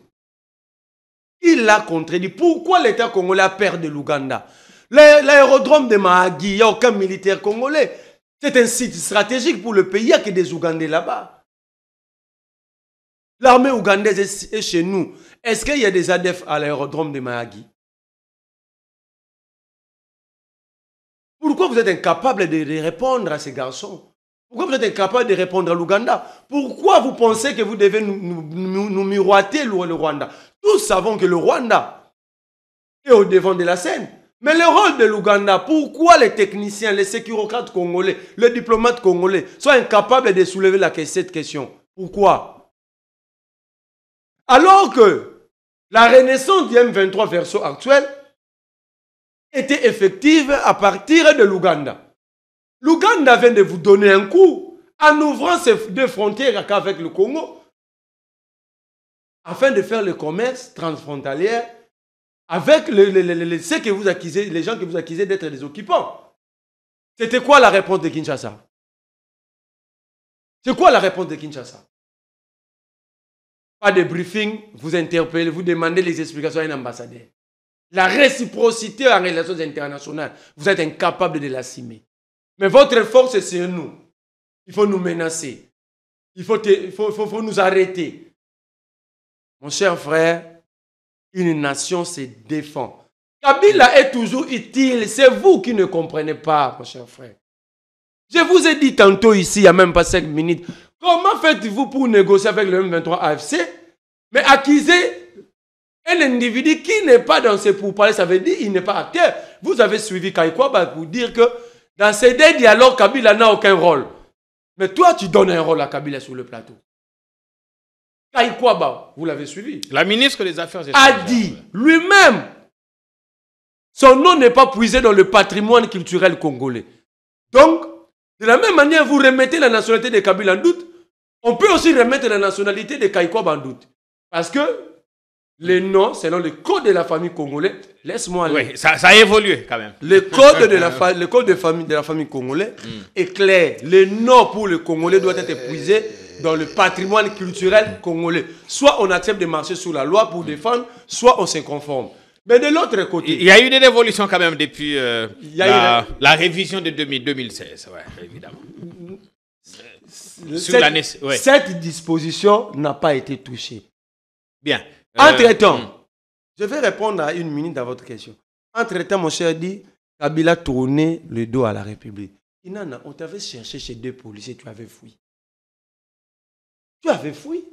Speaker 1: Il l'a contredit. Pourquoi l'État congolais a perdu l'Ouganda? L'aérodrome de Mahagi, il n'y a aucun militaire congolais. C'est un site stratégique pour le pays, il n'y a que des Ougandais là-bas. L'armée ougandaise est chez nous. Est-ce qu'il y a des ADF à l'aérodrome de Mahagi? Pourquoi vous êtes incapable de répondre à ces garçons? Pourquoi vous êtes incapable de répondre à l'Ouganda? Pourquoi vous pensez que vous devez nous miroiter le Rwanda? Tous savons que le Rwanda est au devant de la scène. Mais le rôle de l'Ouganda, pourquoi les techniciens, les sécurocrates congolais, les diplomates congolais sont incapables de soulever cette question? Pourquoi? Alors que la renaissance du M23 version actuelle était effective à partir de l'Ouganda. L'Ouganda vient de vous donner un coup en ouvrant ces deux frontières avec le Congo afin de faire le commerce transfrontalier avec ceux que vous accusez, les gens que vous accusez d'être des occupants. C'était quoi la réponse de Kinshasa? C'est quoi la réponse de Kinshasa? Pas de briefing, vous interpellez, vous demandez les explications à un ambassadeur. La réciprocité en relations internationales, vous êtes incapable de l'assumer. Mais votre force, c'est nous. Il faut nous menacer. Il faut nous arrêter. Mon cher frère, une nation se défend. Kabila est toujours utile. C'est vous qui ne comprenez pas, mon cher frère. Je vous ai dit tantôt ici, il n'y a même pas 5 minutes, comment faites-vous pour négocier avec le M23 AFC, mais accuser un individu qui n'est pas dans ces pourparlers, ça veut dire qu'il n'est pas acteur. Vous avez suivi Kaikwaba pour dire que dans ces deux dialogues, Kabila n'a aucun rôle. Mais toi, tu donnes un rôle à Kabila sur le plateau. Kaikwaba, vous l'avez suivi.
Speaker 3: La ministre des Affaires étrangères
Speaker 1: a dit lui-même, son nom n'est pas puisé dans le patrimoine culturel congolais. Donc, de la même manière, vous remettez la nationalité de Kabila en doute, on peut aussi remettre la nationalité de Kaikwaba en doute. Parce que les noms, selon le code de la famille congolaise, laisse-moi aller.
Speaker 3: Oui, ça a évolué quand même.
Speaker 1: Le code de la famille congolaise est clair. Le nom pour le Congolais doit être épuisé dans le patrimoine culturel congolais. Soit on accepte de marcher sous la loi pour défendre, soit on se conforme. Mais de l'autre côté...
Speaker 3: Il y a eu des évolutions quand même depuis la révision de 2016, ouais, évidemment.
Speaker 1: Cette disposition n'a pas été touchée.
Speaker 3: Bien.
Speaker 1: Entre-temps, je vais répondre à 1 minute à votre question. Entre-temps, mon cher dit, Kabila tournait le dos à la République. Inana, on t'avait cherché chez 2 policiers, tu avais fui. Tu avais fui.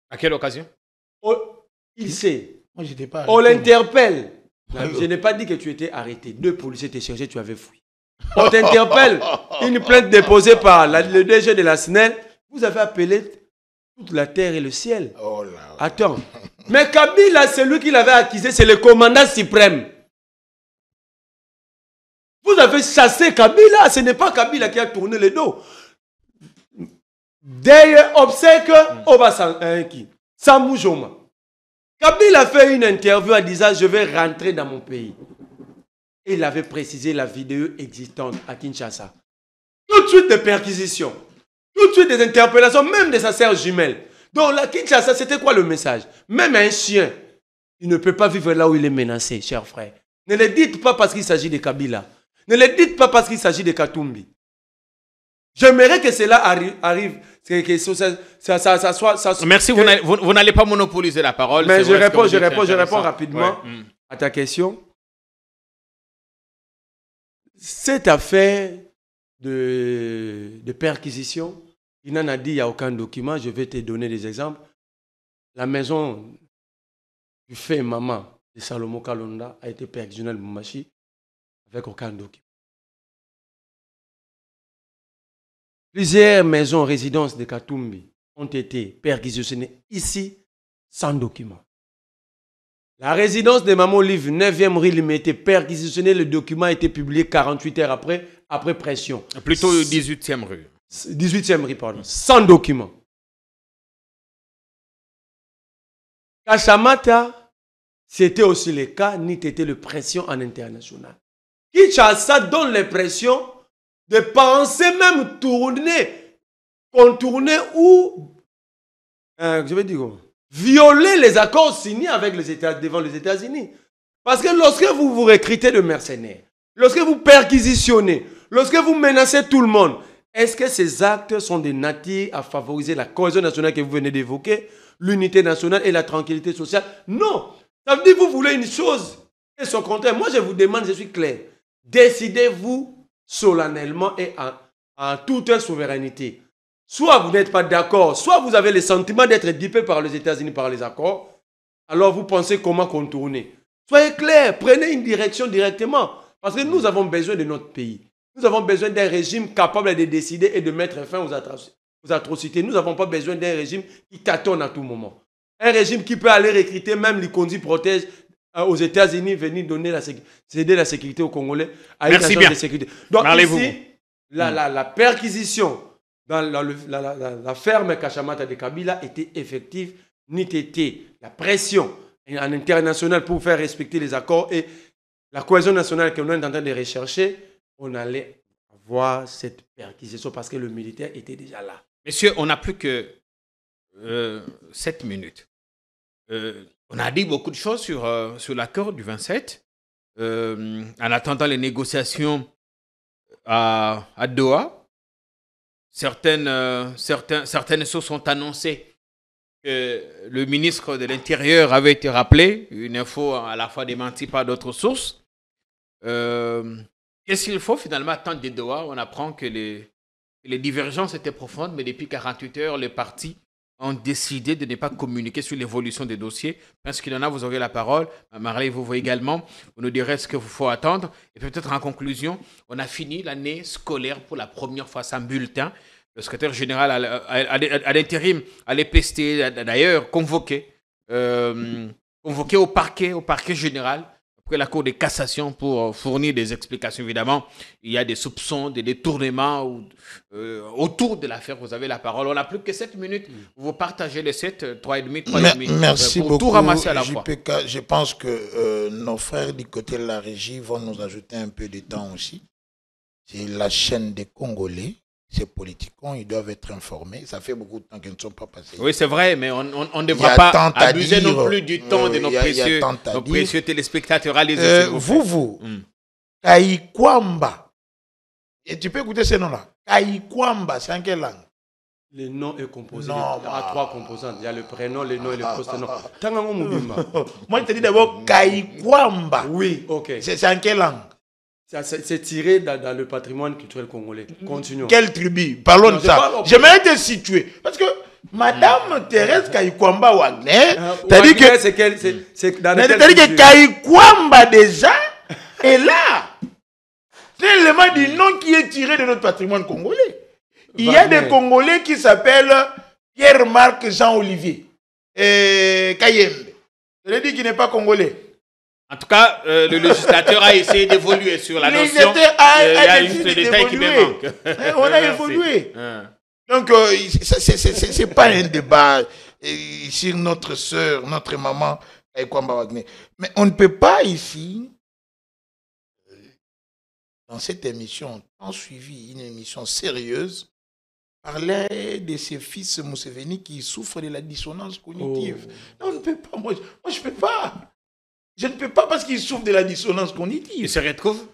Speaker 3: À quelle occasion?
Speaker 1: Il sait.
Speaker 2: Moi, j'étais pas
Speaker 1: On l'interpelle. Je n'ai pas dit que tu étais arrêté. 2 policiers te cherchaient, tu avais fui. On t'interpelle. Une plainte déposée par le DG de la SNEL. Vous avez appelé toute la terre et le ciel.
Speaker 2: Oh là.
Speaker 1: Attends. Mais Kabila, c'est lui qui l'avait accusé, c'est le commandant suprême. Vous avez chassé Kabila. Ce n'est pas Kabila qui a tourné le dos. D'ailleurs, obsèque Obasanki. Samou Joma. Kabila a fait une interview en disant « Je vais rentrer dans mon pays ». Et il avait précisé la vidéo existante à Kinshasa. Tout de suite des perquisitions. Tout de suite des interpellations, même de sa sœur jumelle. Donc la Kinshasa, c'était quoi le message? Même un chien, il ne peut pas vivre là où il est menacé, cher frère. Ne le dites pas parce qu'il s'agit de Kabila. Ne le dites pas parce qu'il s'agit de Katumbi. J'aimerais que cela arrive. Que ça soit...
Speaker 3: Merci, vous n'allez pas monopoliser la parole.
Speaker 1: Mais je réponds rapidement à ta question. Cette affaire de perquisition, il n'en a dit, il n'y a aucun document. Je vais te donner des exemples. La maison du fait maman de Salomon Kalonda a été perquisitionnée à Lubumbashi avec aucun document. Plusieurs maisons, résidences de Katumbi ont été perquisitionnées ici sans document. La résidence de Maman Olive, 9e rue, il m'a été perquisitionnée. Le document a été publié 48 heures après pression.
Speaker 3: Plutôt 18e rue.
Speaker 1: 18e rue, pardon. Sans document. Kachamata, c'était aussi le cas, ni était le pression en international. Kinshasa donne l'impression de penser même contourner ou, je vais dire comment, violer les accords signés avec devant les États-Unis. Parce que lorsque vous vous recrutez de mercenaires, lorsque vous perquisitionnez, lorsque vous menacez tout le monde, est-ce que ces actes sont des nature à favoriser la cohésion nationale que vous venez d'évoquer, l'unité nationale et la tranquillité sociale? Non. Ça veut dire que vous voulez une chose et son contraire. Moi, je vous demande, je suis clair, décidez-vous solennellement et en toute souveraineté. Soit vous n'êtes pas d'accord, soit vous avez le sentiment d'être dupé par les États-Unis par les accords, alors vous pensez comment contourner. Soyez clairs, prenez une direction directement. Parce que nous avons besoin de notre pays. Nous avons besoin d'un régime capable de décider et de mettre fin aux atrocités. Nous n'avons pas besoin d'un régime qui tâtonne à tout moment. Un régime qui peut aller recruter même les Kondi protège aux États-Unis, venir céder la sécurité aux Congolais à une agence de sécurité. Donc ici, la perquisition dans la ferme Kachamata de Kabila était effective, n'eût été la pression en international pour faire respecter les accords et la cohésion nationale que l'on est en train de rechercher, on allait avoir cette perquisition parce que le militaire était déjà là.
Speaker 3: Messieurs, on n'a plus que 7 minutes. On a dit beaucoup de choses sur l'accord du 27. En attendant les négociations à Doha, certaines sources ont annoncé que le ministre de l'Intérieur avait été rappelé, une info à la fois démentie par d'autres sources. Qu'est-ce qu'il faut finalement attendre des Doha? On apprend que les divergences étaient profondes, mais depuis 48 heures, les partis ont décidé de ne pas communiquer sur l'évolution des dossiers. Parce qu'il y en a, vous aurez la parole. Marley, vous voyez également. Vous nous direz ce qu'il faut attendre. Et peut-être en conclusion, on a fini l'année scolaire pour la première fois sans bulletin. Le secrétaire général à l'intérim, à l'EPST, d'ailleurs, convoqué au parquet général, après la Cour de cassation pour fournir des explications. Évidemment, il y a des soupçons, des détournements autour de l'affaire. Vous avez la parole. On n'a plus que 7 minutes. Vous partagez les 7, 3,5.
Speaker 2: Merci
Speaker 3: pour
Speaker 2: beaucoup,
Speaker 3: tout ramasser à la fois.
Speaker 2: JPK. Je pense que nos frères du côté de la régie vont nous ajouter un peu de temps aussi. C'est la chaîne des Congolais. Ces politiques, ils doivent être informés. Ça fait beaucoup de temps qu'ils ne sont pas passés.
Speaker 3: Oui, c'est vrai, mais on ne devra pas abuser non plus du temps de nos précieux téléspectateurs. Allez-y,
Speaker 2: vous, Kaikwamba. Et tu peux écouter ce nom-là. Kaikwamba, c'est en quelle langue?
Speaker 1: Le nom est composé à 3 composantes. Il y a le prénom, le nom et le post-nom.
Speaker 2: Moi, je te dis d'abord Kaikwamba.
Speaker 1: Oui, ok.
Speaker 2: C'est en quelle langue?
Speaker 1: C'est tiré dans le patrimoine culturel congolais. Continuons.
Speaker 2: Quelle tribu? Parlons de ça. J'aimerais te situer. Parce que Madame Thérèse Kaikwamba Wagner, t'as dit que Kaikwamba déjà est là. C'est l'élément du nom qui est tiré de notre patrimoine congolais. Il y a des Congolais qui s'appellent Pierre-Marc Jean-Olivier Kayembe. Je l'ai dit qu'il n'est pas congolais.
Speaker 3: En tout cas, le législateur a essayé d'évoluer sur la notion. Il y a juste des détails qui me manquent.
Speaker 2: On a évolué. Donc, ce n'est pas un débat sur notre sœur, notre maman, Kwamba Wagner. Mais on ne peut pas ici, dans cette émission, tant suivie, une émission sérieuse, parler de ces fils Museveni qui souffrent de la dissonance cognitive. Non, on ne peut pas. Moi je ne peux pas. Je ne peux pas parce qu'il souffre de la dissonance cognitive.
Speaker 3: Il se retrouve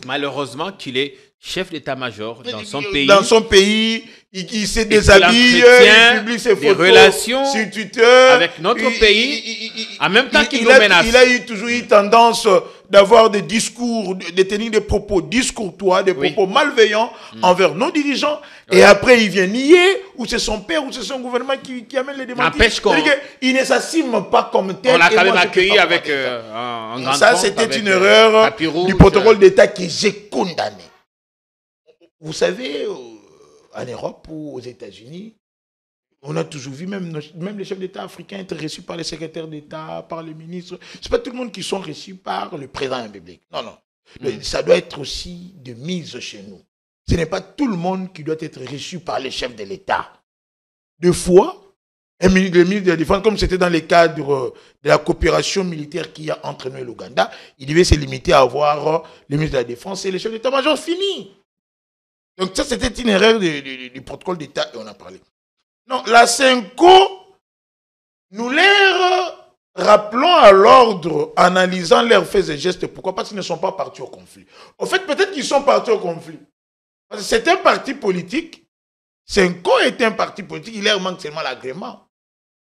Speaker 3: malheureusement qu'il est chef d'état-major dans son pays.
Speaker 2: Dans son pays, il se déshabille, il publie ses photos,
Speaker 3: relations
Speaker 2: sur Twitter.
Speaker 3: Avec notre pays, en même temps qu'il nous menace.
Speaker 2: Il a toujours eu tendance d'avoir des discours, de tenir des propos discourtois, des propos malveillants envers nos dirigeants. Et après, il vient nier, ou c'est son père, ou c'est son gouvernement qui amène les démentis. Il ne s'assume pas comme tel.
Speaker 3: On l'a quand même accueilli avec un grand
Speaker 2: ça, c'était une erreur du protocole d'État que j'ai condamné. Vous savez, en Europe ou aux États-Unis, on a toujours vu même les chefs d'État africains être reçus par les secrétaires d'État, par les ministres. Ce n'est pas tout le monde qui sont reçus par le président de la République. Non, non. Ça doit être aussi de mise chez nous. Ce n'est pas tout le monde qui doit être reçu par les chefs de l'État. Deux fois, le ministre de la Défense, comme c'était dans le cadre de la coopération militaire qu'il y a entre nous et l'Ouganda, il devait se limiter à avoir le ministre de la Défense et les chefs d'état-major fini. Donc ça, c'était une erreur du protocole d'État et on a parlé. Non, la Senko, nous les rappelons à l'ordre, analysant leurs faits et gestes. Pourquoi? Parce qu'ils ne sont pas partis au conflit. Au fait, peut-être qu'ils sont partis au conflit. Parce que c'est un parti politique. Senko est un parti politique, il leur manque seulement l'agrément.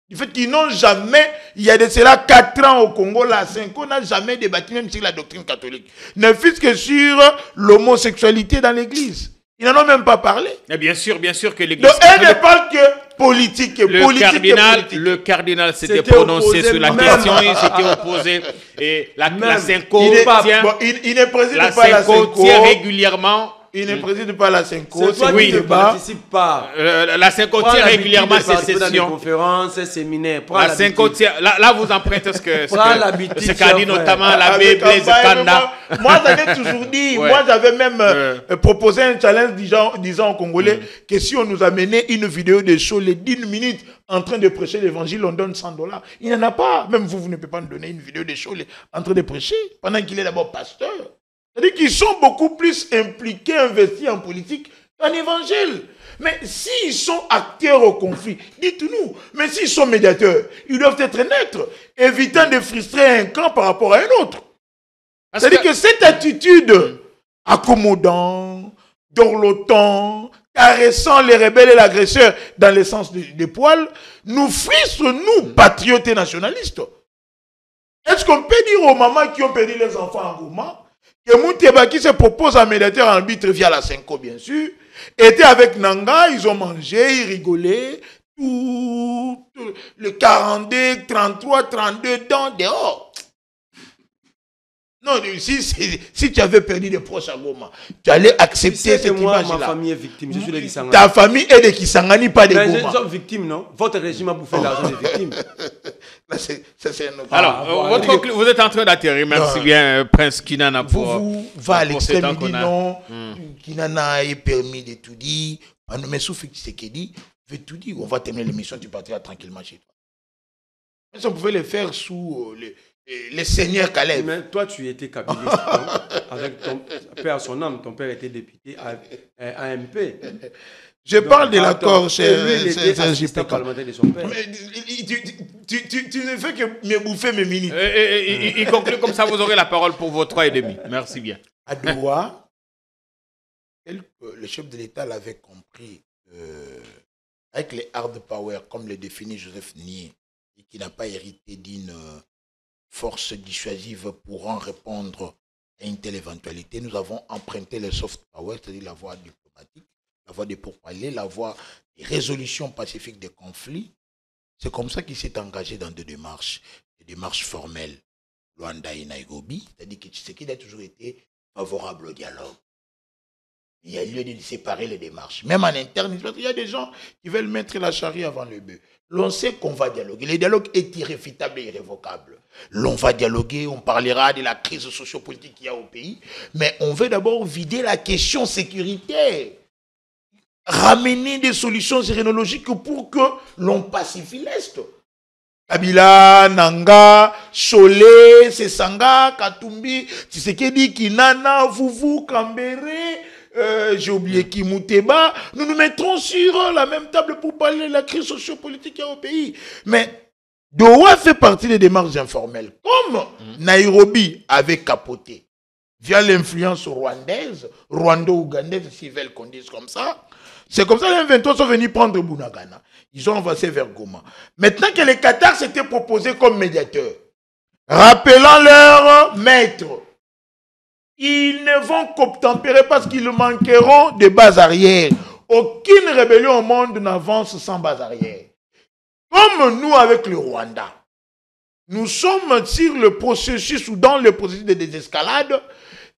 Speaker 2: Du fait qu'ils n'ont jamais, il y a de cela 4 ans au Congo, la Senko n'a jamais débattu même sur la doctrine catholique. Ne fût-ce que sur l'homosexualité dans l'église. Ils n'en ont même pas parlé.
Speaker 3: Et bien sûr que l'Église...
Speaker 2: Donc, elle ne parle que politique et politique.
Speaker 3: Le cardinal s'était prononcé sur la question, il s'était opposé. Et la Synco
Speaker 2: il ne préside pas la Synco.
Speaker 3: tient régulièrement...
Speaker 2: Il ne préside pas la Synco.
Speaker 1: C'est toi qui ne participe pas.
Speaker 3: La Synco tient régulièrement ses sessions.
Speaker 1: Conférences, ses séminaires.
Speaker 3: La Synco tient... Là, vous empruntez ce qu'a dit notamment l'abbé Blaise Kanda.
Speaker 2: Moi, j'avais toujours dit, moi, j'avais même proposé un challenge disant aux Congolais que si on nous amenait une vidéo de show les 10 minutes en train de prêcher l'évangile, on donne $100. Il n'y en a pas. Même vous ne pouvez pas nous donner une vidéo de show en train de prêcher pendant qu'il est d'abord pasteur. C'est-à-dire qu'ils sont beaucoup plus impliqués, investis en politique qu'en évangile. Mais s'ils sont acteurs au conflit, dites-nous. Mais s'ils sont médiateurs, ils doivent être neutres, évitant de frustrer un camp par rapport à un autre. C'est-à-dire que cette attitude accommodant, dorlotant, caressant les rebelles et l'agresseur dans le sens des poils, nous frustre, nous, patriotes et nationalistes. Est-ce qu'on peut dire aux mamans qui ont perdu les enfants en Goma que Mouteba, qui se propose en médiateur en arbitre via la Synco, bien sûr, était avec Nanga, ils ont mangé, ils rigolaient, tout le 42, 33, 32 dents dehors. Non, si tu avais perdu des proches à Goma, tu allais accepter cette image-là.
Speaker 1: Ma famille est victime, je suis de Kisangani.
Speaker 2: Ta famille est de Kisangani, pas de Goma.
Speaker 1: Nous sommes victimes, non? Votre régime a bouffé l'argent des victimes.
Speaker 2: Là, c'est un autre.
Speaker 3: Alors, vous êtes en train d'atterrir, merci bien, Prince Kinana, pour...
Speaker 2: Vous va à l'extrême, il dit non, Kinana est permis de tout dire. Mais sauf que c'est qu'il dit, veut tout dire, on va terminer l'émission, tu partiras tranquillement chez toi. Mais si on pouvait le faire sous les seigneurs Caleb.
Speaker 1: Mais toi, tu étais kabiliste, avec ton père, son âme, ton père était député à AMP.
Speaker 2: Je parle de l'accord chez
Speaker 1: assistant parlementaire de son père.
Speaker 2: Mais tu ne fais que me bouffer mes minutes.
Speaker 3: Il conclut comme ça, vous aurez la parole pour vos 3 et demi. Merci bien.
Speaker 2: À Doha, le chef de l'État l'avait compris avec les hard power, comme le définit Joseph Nié, et qui n'a pas hérité d'une force dissuasive pour en répondre à une telle éventualité, nous avons emprunté le soft power, c'est-à-dire la voie diplomatique, la voie des pourparlers, la voie des résolutions pacifiques des conflits. C'est comme ça qu'il s'est engagé dans des démarches formelles, Luanda et Nairobi, c'est-à-dire que Tshisekedi a toujours été favorable au dialogue. Il y a lieu de séparer les démarches. Même en interne, il y a des gens qui veulent mettre la charrue avant le bœuf. L'on sait qu'on va dialoguer. Le dialogue est irréfutable et irrévocable. L'on va dialoguer, on parlera de la crise sociopolitique qu'il y a au pays, mais on veut d'abord vider la question sécuritaire. Ramener des solutions sérénologiques pour que l'on pacifie l'Est. Kabila, Nanga, Cholet, Sesanga, Katumbi, Tshisekedi, Kinana, Vuvu, Kambere, j'ai oublié Kimuteba. Nous nous mettrons sur la même table pour parler de la crise sociopolitique qu'il y a au pays. Mais Doha fait partie des démarches informelles. Comme Nairobi avait capoté via l'influence rwandaise, rwando-ougandaise, s'ils veulent qu'on dise comme ça. C'est comme ça que les M23 sont venus prendre Bunagana. Ils ont avancé vers Goma. Maintenant que les Qatars s'étaient proposés comme médiateurs, rappelant leur maître, ils ne vont qu'obtempérer parce qu'ils manqueront de bases arrière. Aucune rébellion au monde n'avance sans base arrière. Comme nous avec le Rwanda, nous sommes sur le processus ou dans le processus de désescalade.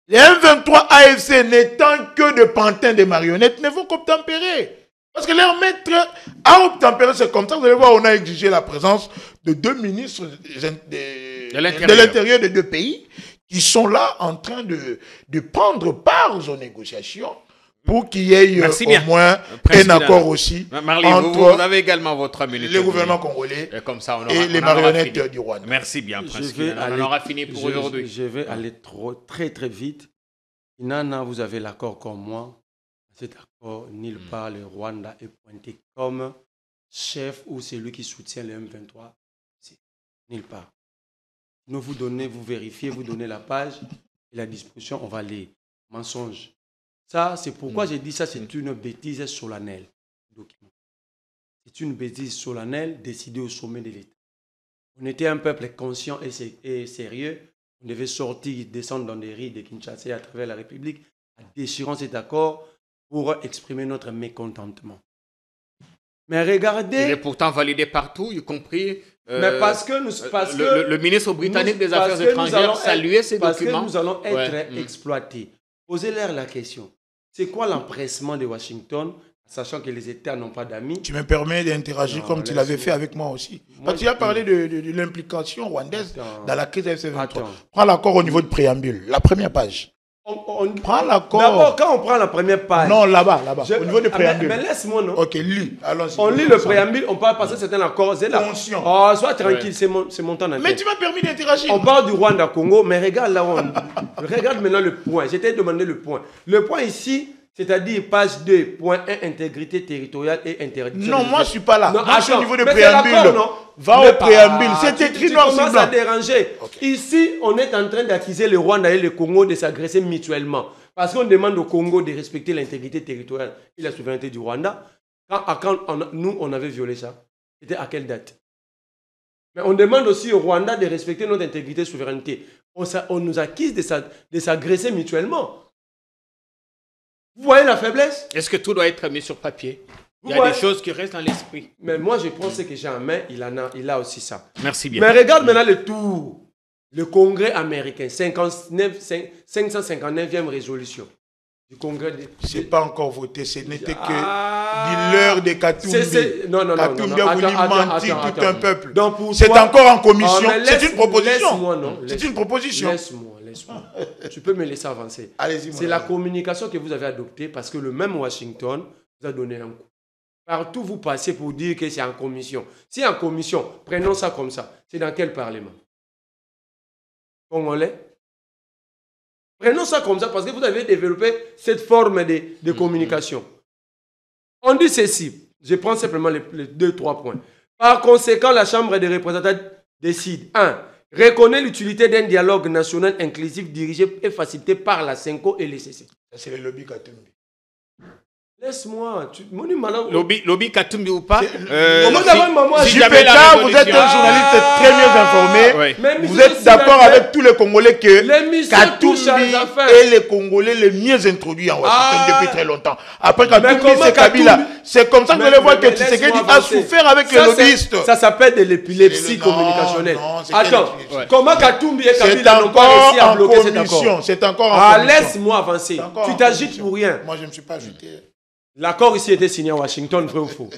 Speaker 2: Les M23 AFC n'étant que de pantins de marionnettes ne vont qu'obtempérer. Parce que leur maître a obtempéré, c'est comme ça. Vous allez voir, on a exigé la présence de 2 ministres de l'intérieur des 2 pays qui sont là en train de prendre part aux négociations pour qu'il y ait au moins un accord aussi entre
Speaker 3: vous avez également votre minute
Speaker 2: le gouvernement congolais
Speaker 3: et, comme ça,
Speaker 2: et les marionnettes du Rwanda.
Speaker 3: Merci bien, Prince. On aura fini pour aujourd'hui.
Speaker 1: Je vais aller très très vite. Nana, vous avez l'accord comme moi. Cet accord, nulle part, le Rwanda est pointé comme chef ou celui qui soutient le M23. Nulle part. Nous vous donnez, vous vérifiez, vous donnez la page et la disposition, on va lire. Mensonge. Ça, c'est pourquoi j'ai dit ça, c'est une bêtise solennelle. C'est une bêtise solennelle décidée au sommet de l'État. On était un peuple conscient et sérieux. On devait sortir, descendre dans des rues de Kinshasa à travers la République, en déchirant cet accord. pour exprimer notre mécontentement. Mais regardez...
Speaker 3: Il est pourtant validé partout, y compris...
Speaker 1: mais parce que
Speaker 3: le ministre britannique des Affaires étrangères saluait ces documents.
Speaker 1: Parce que nous allons être exploités. Posez-leur la question. C'est quoi l'empressement de Washington, sachant que les États n'ont pas d'amis?
Speaker 2: Tu me permets d'interagir comme tu l'avais fait avec moi aussi. Parce que tu as parlé de l'implication rwandaise dans la crise de FC23. Prends l'accord au niveau de préambule, la première page. Prends l'accord.
Speaker 1: D'abord, quand on prend la première page...
Speaker 2: Non, là-bas. Au niveau du préambule.
Speaker 1: Mais laisse-moi, non?
Speaker 2: Ok, lis.
Speaker 1: On lit le préambule, on parle parce que c'est un accord.
Speaker 2: Conscient.
Speaker 1: Oh, sois tranquille, c'est mon temps d'affaire.
Speaker 2: Mais tu m'as permis d'interagir.
Speaker 1: On parle du Rwanda-Congo, mais regarde là où regarde maintenant le point. J'étais demandé le point. Le point ici, c'est-à-dire page 2, point 1, intégrité territoriale et interdiction.
Speaker 2: Non, moi je suis pas là.
Speaker 1: Non,
Speaker 2: moi je suis au niveau de
Speaker 1: mais
Speaker 2: préambule.
Speaker 1: non?
Speaker 2: Va au préambule. C'est écrit noir sur
Speaker 1: blanc. Tu commences à
Speaker 2: blanc.
Speaker 1: déranger. Okay. Ici, on est en train d'accuser le Rwanda et le Congo de s'agresser mutuellement. Parce qu'on demande au Congo de respecter l'intégrité territoriale et la souveraineté du Rwanda. Quand nous, on avait violé ça, c'était à quelle date? Mais on demande aussi au Rwanda de respecter notre intégrité et souveraineté. On nous accuse de s'agresser mutuellement. Vous voyez la faiblesse?
Speaker 3: Est-ce que tout doit être mis sur papier? Il y a des choses qui restent dans l'esprit.
Speaker 1: Mais moi, je pense que j'ai en main, il a aussi ça.
Speaker 3: Merci bien.
Speaker 1: Mais regarde maintenant le tour. Le Congrès américain, 559e résolution du Congrès.
Speaker 2: C'est pas encore voté, ce n'était que l'heure de Katumbi.
Speaker 1: Non.
Speaker 2: Katumbi a voulu mentir tout un peuple.
Speaker 1: Donc
Speaker 2: c'est encore en commission. C'est une proposition.
Speaker 1: Laisse-moi, non.
Speaker 2: C'est une proposition.
Speaker 1: Laisse-moi. Tu peux me laisser avancer.
Speaker 2: Allez-y.
Speaker 1: C'est la communication que vous avez adoptée parce que le même Washington vous a donné un coup. Partout vous passez pour dire que c'est en commission. Si en commission, prenons ça comme ça. C'est dans quel parlement? Congolais? Prenons ça comme ça parce que vous avez développé cette forme de communication. On dit ceci. Je prends simplement les 2-3 points. Par conséquent, la Chambre des représentants décide 1. Reconnaît l'utilité d'un dialogue national inclusif dirigé et facilité par la CENCO et les CC.
Speaker 2: C'est le lobby Katumbi.
Speaker 1: Laisse-moi.
Speaker 3: Lobby Katumbi ou pas
Speaker 2: vous êtes un journaliste très bien informé. Vous êtes d'accord avec tous les Congolais que Katumbi est le Congolais le mieux introduit en Washington depuis très longtemps. Après Katumbi, c'est Kabila. C'est comme ça que vous allez voir que Tshisekedi a souffert avec les lobbyistes.
Speaker 1: Ça s'appelle de l'épilepsie communicationnelle. Attends, comment Katumbi et Kabila n'ont pas réussi à bloquer cet accord?
Speaker 2: C'est encore en commission.
Speaker 1: Laisse-moi avancer. Tu t'agites pour rien.
Speaker 2: Moi, je ne me suis pas agité.
Speaker 1: L'accord ici était signé à Washington, vrai ou faux?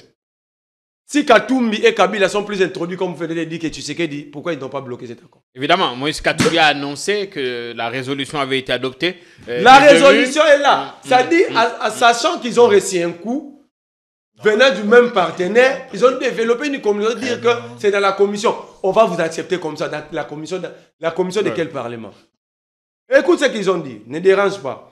Speaker 1: Si Katumbi et Kabila sont plus introduits, comme vous venez de dire que Tshisekedi, pourquoi ils n'ont pas bloqué cet accord?
Speaker 3: Évidemment, Moïse Katumbi a annoncé que la résolution avait été adoptée.
Speaker 1: La résolution est là. Ça dit, sachant qu'ils ont reçu un coup, venant du même partenaire, ils ont développé une commission, dire que c'est dans la commission. On va vous accepter comme ça, dans la commission de quel parlement? Écoute ce qu'ils ont dit, ne dérange pas.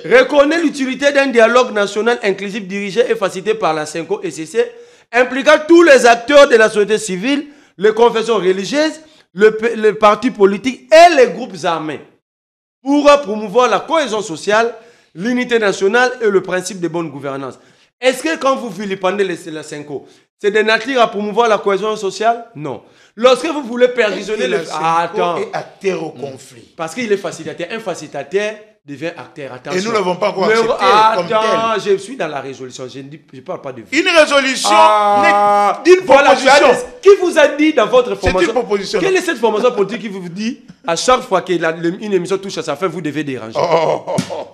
Speaker 1: Reconnaît l'utilité d'un dialogue national inclusif dirigé et facilité par la CENCO et CC, impliquant tous les acteurs de la société civile, les confessions religieuses, les partis politiques et les groupes armés, pour promouvoir la cohésion sociale, l'unité nationale et le principe de bonne gouvernance. Est-ce que quand vous vilipendez la CENCO, c'est de nature à promouvoir la cohésion sociale? Non. Lorsque vous voulez perquisitionner le...
Speaker 2: Attends. Et acteur au conflit.
Speaker 1: Parce qu'il est facilitateur. Un facilitateur devient acteur. Attention.
Speaker 2: Et nous ne l'avons pas encore accepté comme tel. Je
Speaker 1: suis dans la résolution. Je ne parle pas de vous.
Speaker 2: Une résolution d'une proposition.
Speaker 1: Qui vous a dit dans votre formation?
Speaker 2: C'est une proposition.
Speaker 1: Quelle est cette formation politique qui vous dit à chaque fois qu'une émission touche à sa fin, vous devez déranger?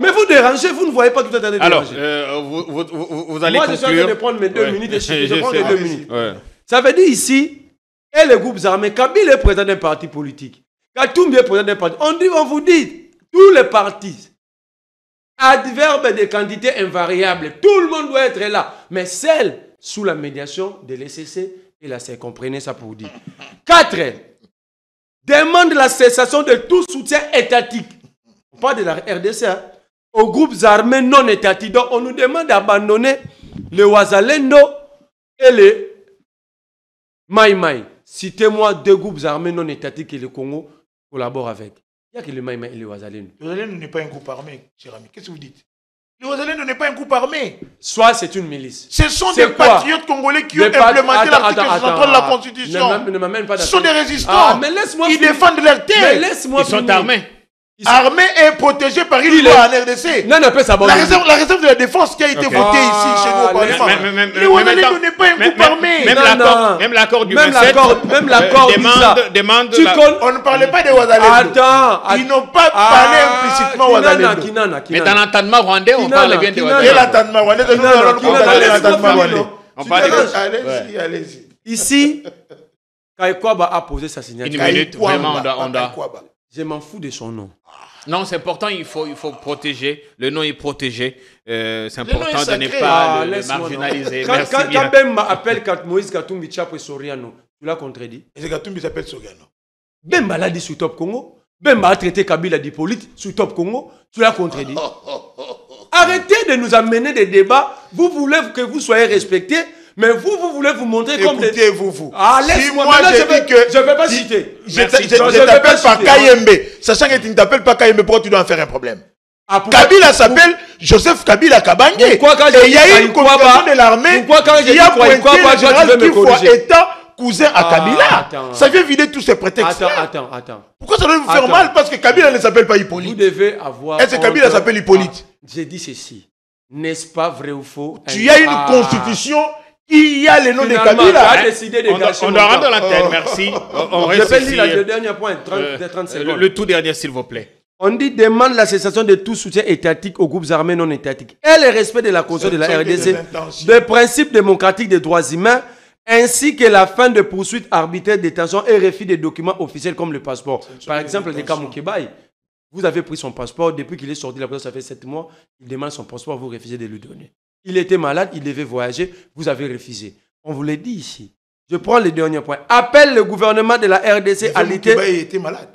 Speaker 1: Mais vous dérangez, vous ne voyez pas tout à l'heure déranger.
Speaker 3: Alors, vous allez conclure.
Speaker 1: Moi, je suis en train de prendre mes 2 minutes et je prends les 2 minutes. Ça veut dire ici, et les groupes armés, Kabila est président d'un parti politique. Katumbi est président d'un parti. On vous dit, tous les partis, adverbe de quantité invariable, tout le monde doit être là. Mais celle sous la médiation de l'ECC et la CENCO. Comprenez ça pour dire. 4. Demande la cessation de tout soutien étatique. On parle de la RDC, aux groupes armés non étatiques. Donc on nous demande d'abandonner le Wazalendo et les Mai Mai. Citez-moi 2 groupes armés non étatiques que le Congo collabore avec. Il n'y a que le Mai Mai et le Wazalendo.
Speaker 2: Le Wazalendo n'est pas un groupe armé, cher ami. Qu'est-ce que vous dites? Le Wazalendo n'est pas un groupe armé.
Speaker 1: Soit c'est une milice.
Speaker 2: Ce sont des patriotes congolais qui ont implémenté l'article 63 de la Constitution.
Speaker 1: Ne m'amène pas
Speaker 2: Ce sont des résistants.
Speaker 1: Mais laisse-moi
Speaker 2: Ils défendent leur terre.
Speaker 1: Mais laisse-moi
Speaker 3: Ils sont armés.
Speaker 2: armée est protégée par une
Speaker 1: Il
Speaker 2: loi
Speaker 1: est-
Speaker 2: en RDC.
Speaker 1: Non, non, ça
Speaker 2: La réserve de la défense qui a été
Speaker 3: Ok.
Speaker 2: votée ici chez nous au Parlement. Le Ouagadougou n'est pas un groupe armé.
Speaker 3: Même l'accord du
Speaker 1: même
Speaker 3: 27
Speaker 1: l'accord dit ça.
Speaker 3: demande
Speaker 1: Tu
Speaker 3: la-
Speaker 1: connais-
Speaker 2: On ne parlait pas des Ouagalendo.
Speaker 1: Attends.
Speaker 2: Ils n'ont pas parlé implicitement aux Ouagalendo.
Speaker 3: Mais dans l'entendement rwandais, on
Speaker 1: Kinana,
Speaker 3: parle bien de
Speaker 1: Kinana.
Speaker 2: Et
Speaker 3: Ouagadougou.
Speaker 2: l'entendement rwandais, nous
Speaker 1: Kinana,
Speaker 2: allons
Speaker 1: Kinana,
Speaker 2: parler de
Speaker 1: laisse-moi
Speaker 2: l'entendement
Speaker 1: finir,
Speaker 2: rwandais.
Speaker 1: non.
Speaker 3: On
Speaker 1: Tu
Speaker 3: parle
Speaker 1: déranges.
Speaker 2: Allez-y, allez-y.
Speaker 1: Ici, Kaikwaba a posé sa signature.
Speaker 3: Une minute, vraiment, on doit.
Speaker 1: Je m'en fous de son nom.
Speaker 3: Non, c'est important, il faut protéger. Le nom est protégé. C'est
Speaker 2: nom
Speaker 3: important
Speaker 2: est
Speaker 3: de ne
Speaker 2: sacré.
Speaker 3: pas le
Speaker 1: laisse-moi, non.
Speaker 3: marginaliser.
Speaker 1: Quand,
Speaker 3: Merci
Speaker 1: quand,
Speaker 3: bien.
Speaker 1: quand Bemba appelle quand Moïse Katumbi Tchapo et Soriano, tu l'as contredit.
Speaker 2: Et c'est Katumbi s'appelle Sogano.
Speaker 1: Bemba l'a dit sur Top Congo. Bemba a traité Kabila d'Hippolyte sur Top Congo. Tu l'as contredit. Arrêtez de nous amener des débats. Vous voulez que vous soyez respectés, mais vous voulez vous montrer comme des...
Speaker 2: Écoutez, vous.
Speaker 1: Ah,
Speaker 2: Si
Speaker 1: laisse-moi.
Speaker 2: moi
Speaker 1: Maintenant,
Speaker 2: j'ai dit que...
Speaker 1: je ne vais pas citer.
Speaker 2: Je
Speaker 3: Merci.
Speaker 2: je
Speaker 1: Non, je vais
Speaker 2: t'appelle
Speaker 1: pas
Speaker 2: par
Speaker 1: citer.
Speaker 2: Kayembe. Sachant que tu ne t'appelles pas Kayembe, pourquoi tu dois en faire un problème?
Speaker 1: Ah, pourquoi-
Speaker 2: Kabila s'appelle Joseph Kabila Kabangé.
Speaker 1: Pourquoi quand
Speaker 2: Et
Speaker 1: j'ai
Speaker 2: il y a
Speaker 1: dit
Speaker 2: eu une communication
Speaker 1: Kwaïkwaba,
Speaker 2: de l'armée
Speaker 1: pourquoi quand j'ai
Speaker 2: qui a
Speaker 1: dit Kwaïkwaba,
Speaker 2: pointé
Speaker 1: toi,
Speaker 2: le
Speaker 1: tu
Speaker 2: général
Speaker 1: veux me
Speaker 2: Kifwa
Speaker 1: corriger?
Speaker 2: étant cousin à
Speaker 1: Ah,
Speaker 2: Kabila.
Speaker 1: attends.
Speaker 2: Ça vient vider tous ces prétextes.
Speaker 1: Attends.
Speaker 2: Pourquoi ça doit vous faire
Speaker 1: Attends.
Speaker 2: mal? Parce que Kabila ne s'appelle pas
Speaker 1: Vous
Speaker 2: Hippolyte.
Speaker 1: devez avoir...
Speaker 2: Est-ce que Kabila
Speaker 1: honte.
Speaker 2: s'appelle Hippolyte?
Speaker 1: J'ai dit ceci. N'est-ce pas vrai ou faux?
Speaker 2: Tu as une constitution qui a le nom de
Speaker 1: Finalement,
Speaker 2: Kabila.
Speaker 1: tu as décidé de gâcher
Speaker 3: On
Speaker 1: mon
Speaker 3: doit
Speaker 1: temps.
Speaker 3: rendre l'antenne, merci. On
Speaker 1: Je
Speaker 3: reste
Speaker 1: vais
Speaker 3: ici,
Speaker 1: lire le dernier point, 30 secondes.
Speaker 3: le tout dernier, s'il vous plaît.
Speaker 1: On dit demande la cessation de tout soutien étatique aux groupes armés non étatiques et le respect de la Constitution de la
Speaker 2: Ce sont
Speaker 1: RDC,
Speaker 2: des intentions.
Speaker 1: des principes démocratiques des droits humains, ainsi que la fin de poursuites arbitraires, détention et refus des documents officiels comme le passeport. Par exemple, le cas Moukébaï, vous avez pris son passeport, depuis qu'il est sorti de la prison, ça fait 7 mois, il demande son passeport, vous refusez de lui donner. Il était malade, il devait voyager, vous avez refusé. On vous l'a dit ici. Je prends le dernier point. Appelle le gouvernement de la RDC à lutter.
Speaker 2: Il était malade.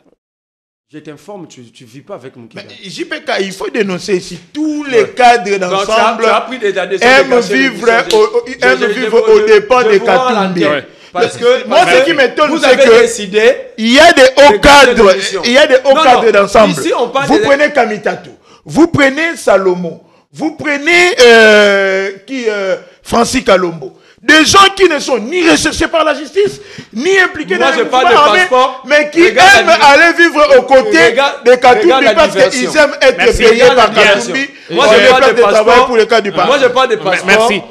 Speaker 1: Je t'informe, tu ne vis pas avec Moukébaï.
Speaker 2: Mais JPK, il faut dénoncer ici tous les cadres
Speaker 1: Donc,
Speaker 2: d'ensemble
Speaker 1: tu as pris des décisions
Speaker 2: aiment
Speaker 1: de cacher
Speaker 2: vivre
Speaker 1: l'émission.
Speaker 2: au dépens
Speaker 1: je
Speaker 2: de
Speaker 1: vous rends
Speaker 2: Katumbi.
Speaker 1: l'antenne.
Speaker 3: Ouais.
Speaker 1: Parce que
Speaker 2: Moi, ce qui m'étonne,
Speaker 1: vous
Speaker 2: c'est
Speaker 1: avez
Speaker 2: que
Speaker 1: décidé.
Speaker 2: il y a des hauts cadres,
Speaker 1: l'émission.
Speaker 2: il y a des hauts
Speaker 1: Non,
Speaker 2: cadres
Speaker 1: non.
Speaker 2: d'ensemble.
Speaker 1: Ici, on parle
Speaker 2: Vous
Speaker 1: des-
Speaker 2: prenez Kamitatou, vous prenez Salomon, vous prenez Francis Kalombo. Des gens qui ne sont ni recherchés par la justice, ni impliqués
Speaker 1: Moi,
Speaker 2: dans
Speaker 1: je
Speaker 2: le
Speaker 1: parle de
Speaker 2: mouvement armé,
Speaker 1: passeport.
Speaker 2: mais qui
Speaker 1: Regarde
Speaker 2: aiment
Speaker 1: la
Speaker 2: aller vivre aux côtés
Speaker 1: Regarde-
Speaker 2: de Katumbi
Speaker 1: regarde la
Speaker 2: parce
Speaker 1: diversion.
Speaker 2: qu'ils aiment être
Speaker 3: Merci.
Speaker 2: payés
Speaker 1: Regarde
Speaker 2: par
Speaker 1: la diversion.
Speaker 2: Katumbi.
Speaker 1: Moi,
Speaker 2: pour
Speaker 1: je
Speaker 2: les
Speaker 1: parle
Speaker 2: places
Speaker 1: de
Speaker 2: de travail
Speaker 1: passeport.
Speaker 2: pour le cas du passeport.
Speaker 1: Moi, je parle de passeport.
Speaker 3: Merci.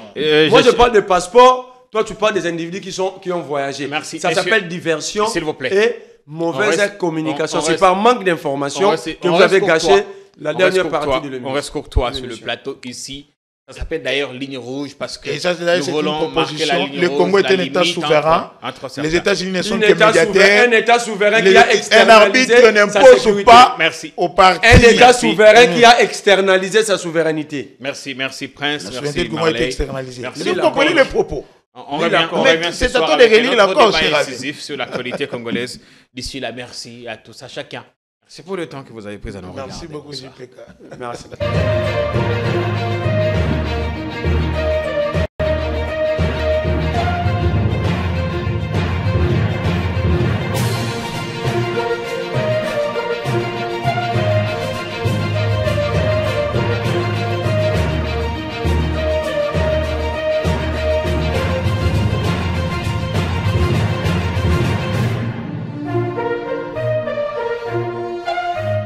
Speaker 1: Moi, je parle de passeport. Toi, tu parles des individus qui ont voyagé.
Speaker 3: Merci.
Speaker 1: Ça
Speaker 3: Messieurs,
Speaker 1: s'appelle diversion
Speaker 3: s'il vous plaît.
Speaker 1: et mauvaise
Speaker 3: On reste-
Speaker 1: communication.
Speaker 3: on
Speaker 1: C'est
Speaker 3: reste-
Speaker 1: par manque d'information que vous avez gâché la dernière partie de l'émission.
Speaker 3: On reste courtois
Speaker 1: de
Speaker 3: sur le
Speaker 1: l'émission.
Speaker 3: plateau ici. Ça s'appelle d'ailleurs ligne rouge parce que
Speaker 2: Et ça, c'est d'ailleurs,
Speaker 3: nous
Speaker 2: c'est une
Speaker 3: voulons marquer la
Speaker 2: proposition.
Speaker 3: ligne
Speaker 2: Le
Speaker 3: rouge,
Speaker 2: Congo est
Speaker 3: la
Speaker 2: un État
Speaker 3: limite
Speaker 2: souverain.
Speaker 3: entre certains.
Speaker 2: Les États-Unis ne sont
Speaker 1: Un
Speaker 2: que
Speaker 1: État
Speaker 2: médiataires.
Speaker 1: souverain qui
Speaker 2: Les-
Speaker 1: a
Speaker 2: Un
Speaker 1: externalisé
Speaker 2: arbitre
Speaker 1: sa
Speaker 2: n'impose
Speaker 1: sécurité.
Speaker 2: pas
Speaker 3: Merci.
Speaker 2: au parti.
Speaker 1: Un État
Speaker 3: Merci.
Speaker 1: souverain qui a externalisé sa souveraineté.
Speaker 3: Merci Prince,
Speaker 2: La
Speaker 3: merci
Speaker 2: souveraineté du Congo a été
Speaker 3: Marley.
Speaker 2: externalisée.
Speaker 3: Merci.
Speaker 2: Vous comprenez les propos.
Speaker 3: On
Speaker 1: Oui,
Speaker 3: revient,
Speaker 1: d'accord.
Speaker 3: on
Speaker 1: Mais
Speaker 3: revient
Speaker 2: c'est
Speaker 3: ce soir
Speaker 2: à toi de
Speaker 3: avec
Speaker 2: relire
Speaker 3: un
Speaker 2: la
Speaker 3: autre
Speaker 2: cause,
Speaker 3: débat
Speaker 2: cher ami.
Speaker 3: incisif sur l'actualité congolaise. D'ici là, merci à tous, à chacun. Merci pour le temps que vous avez pris à nous regarder.
Speaker 2: Merci beaucoup, JPK.
Speaker 1: Merci.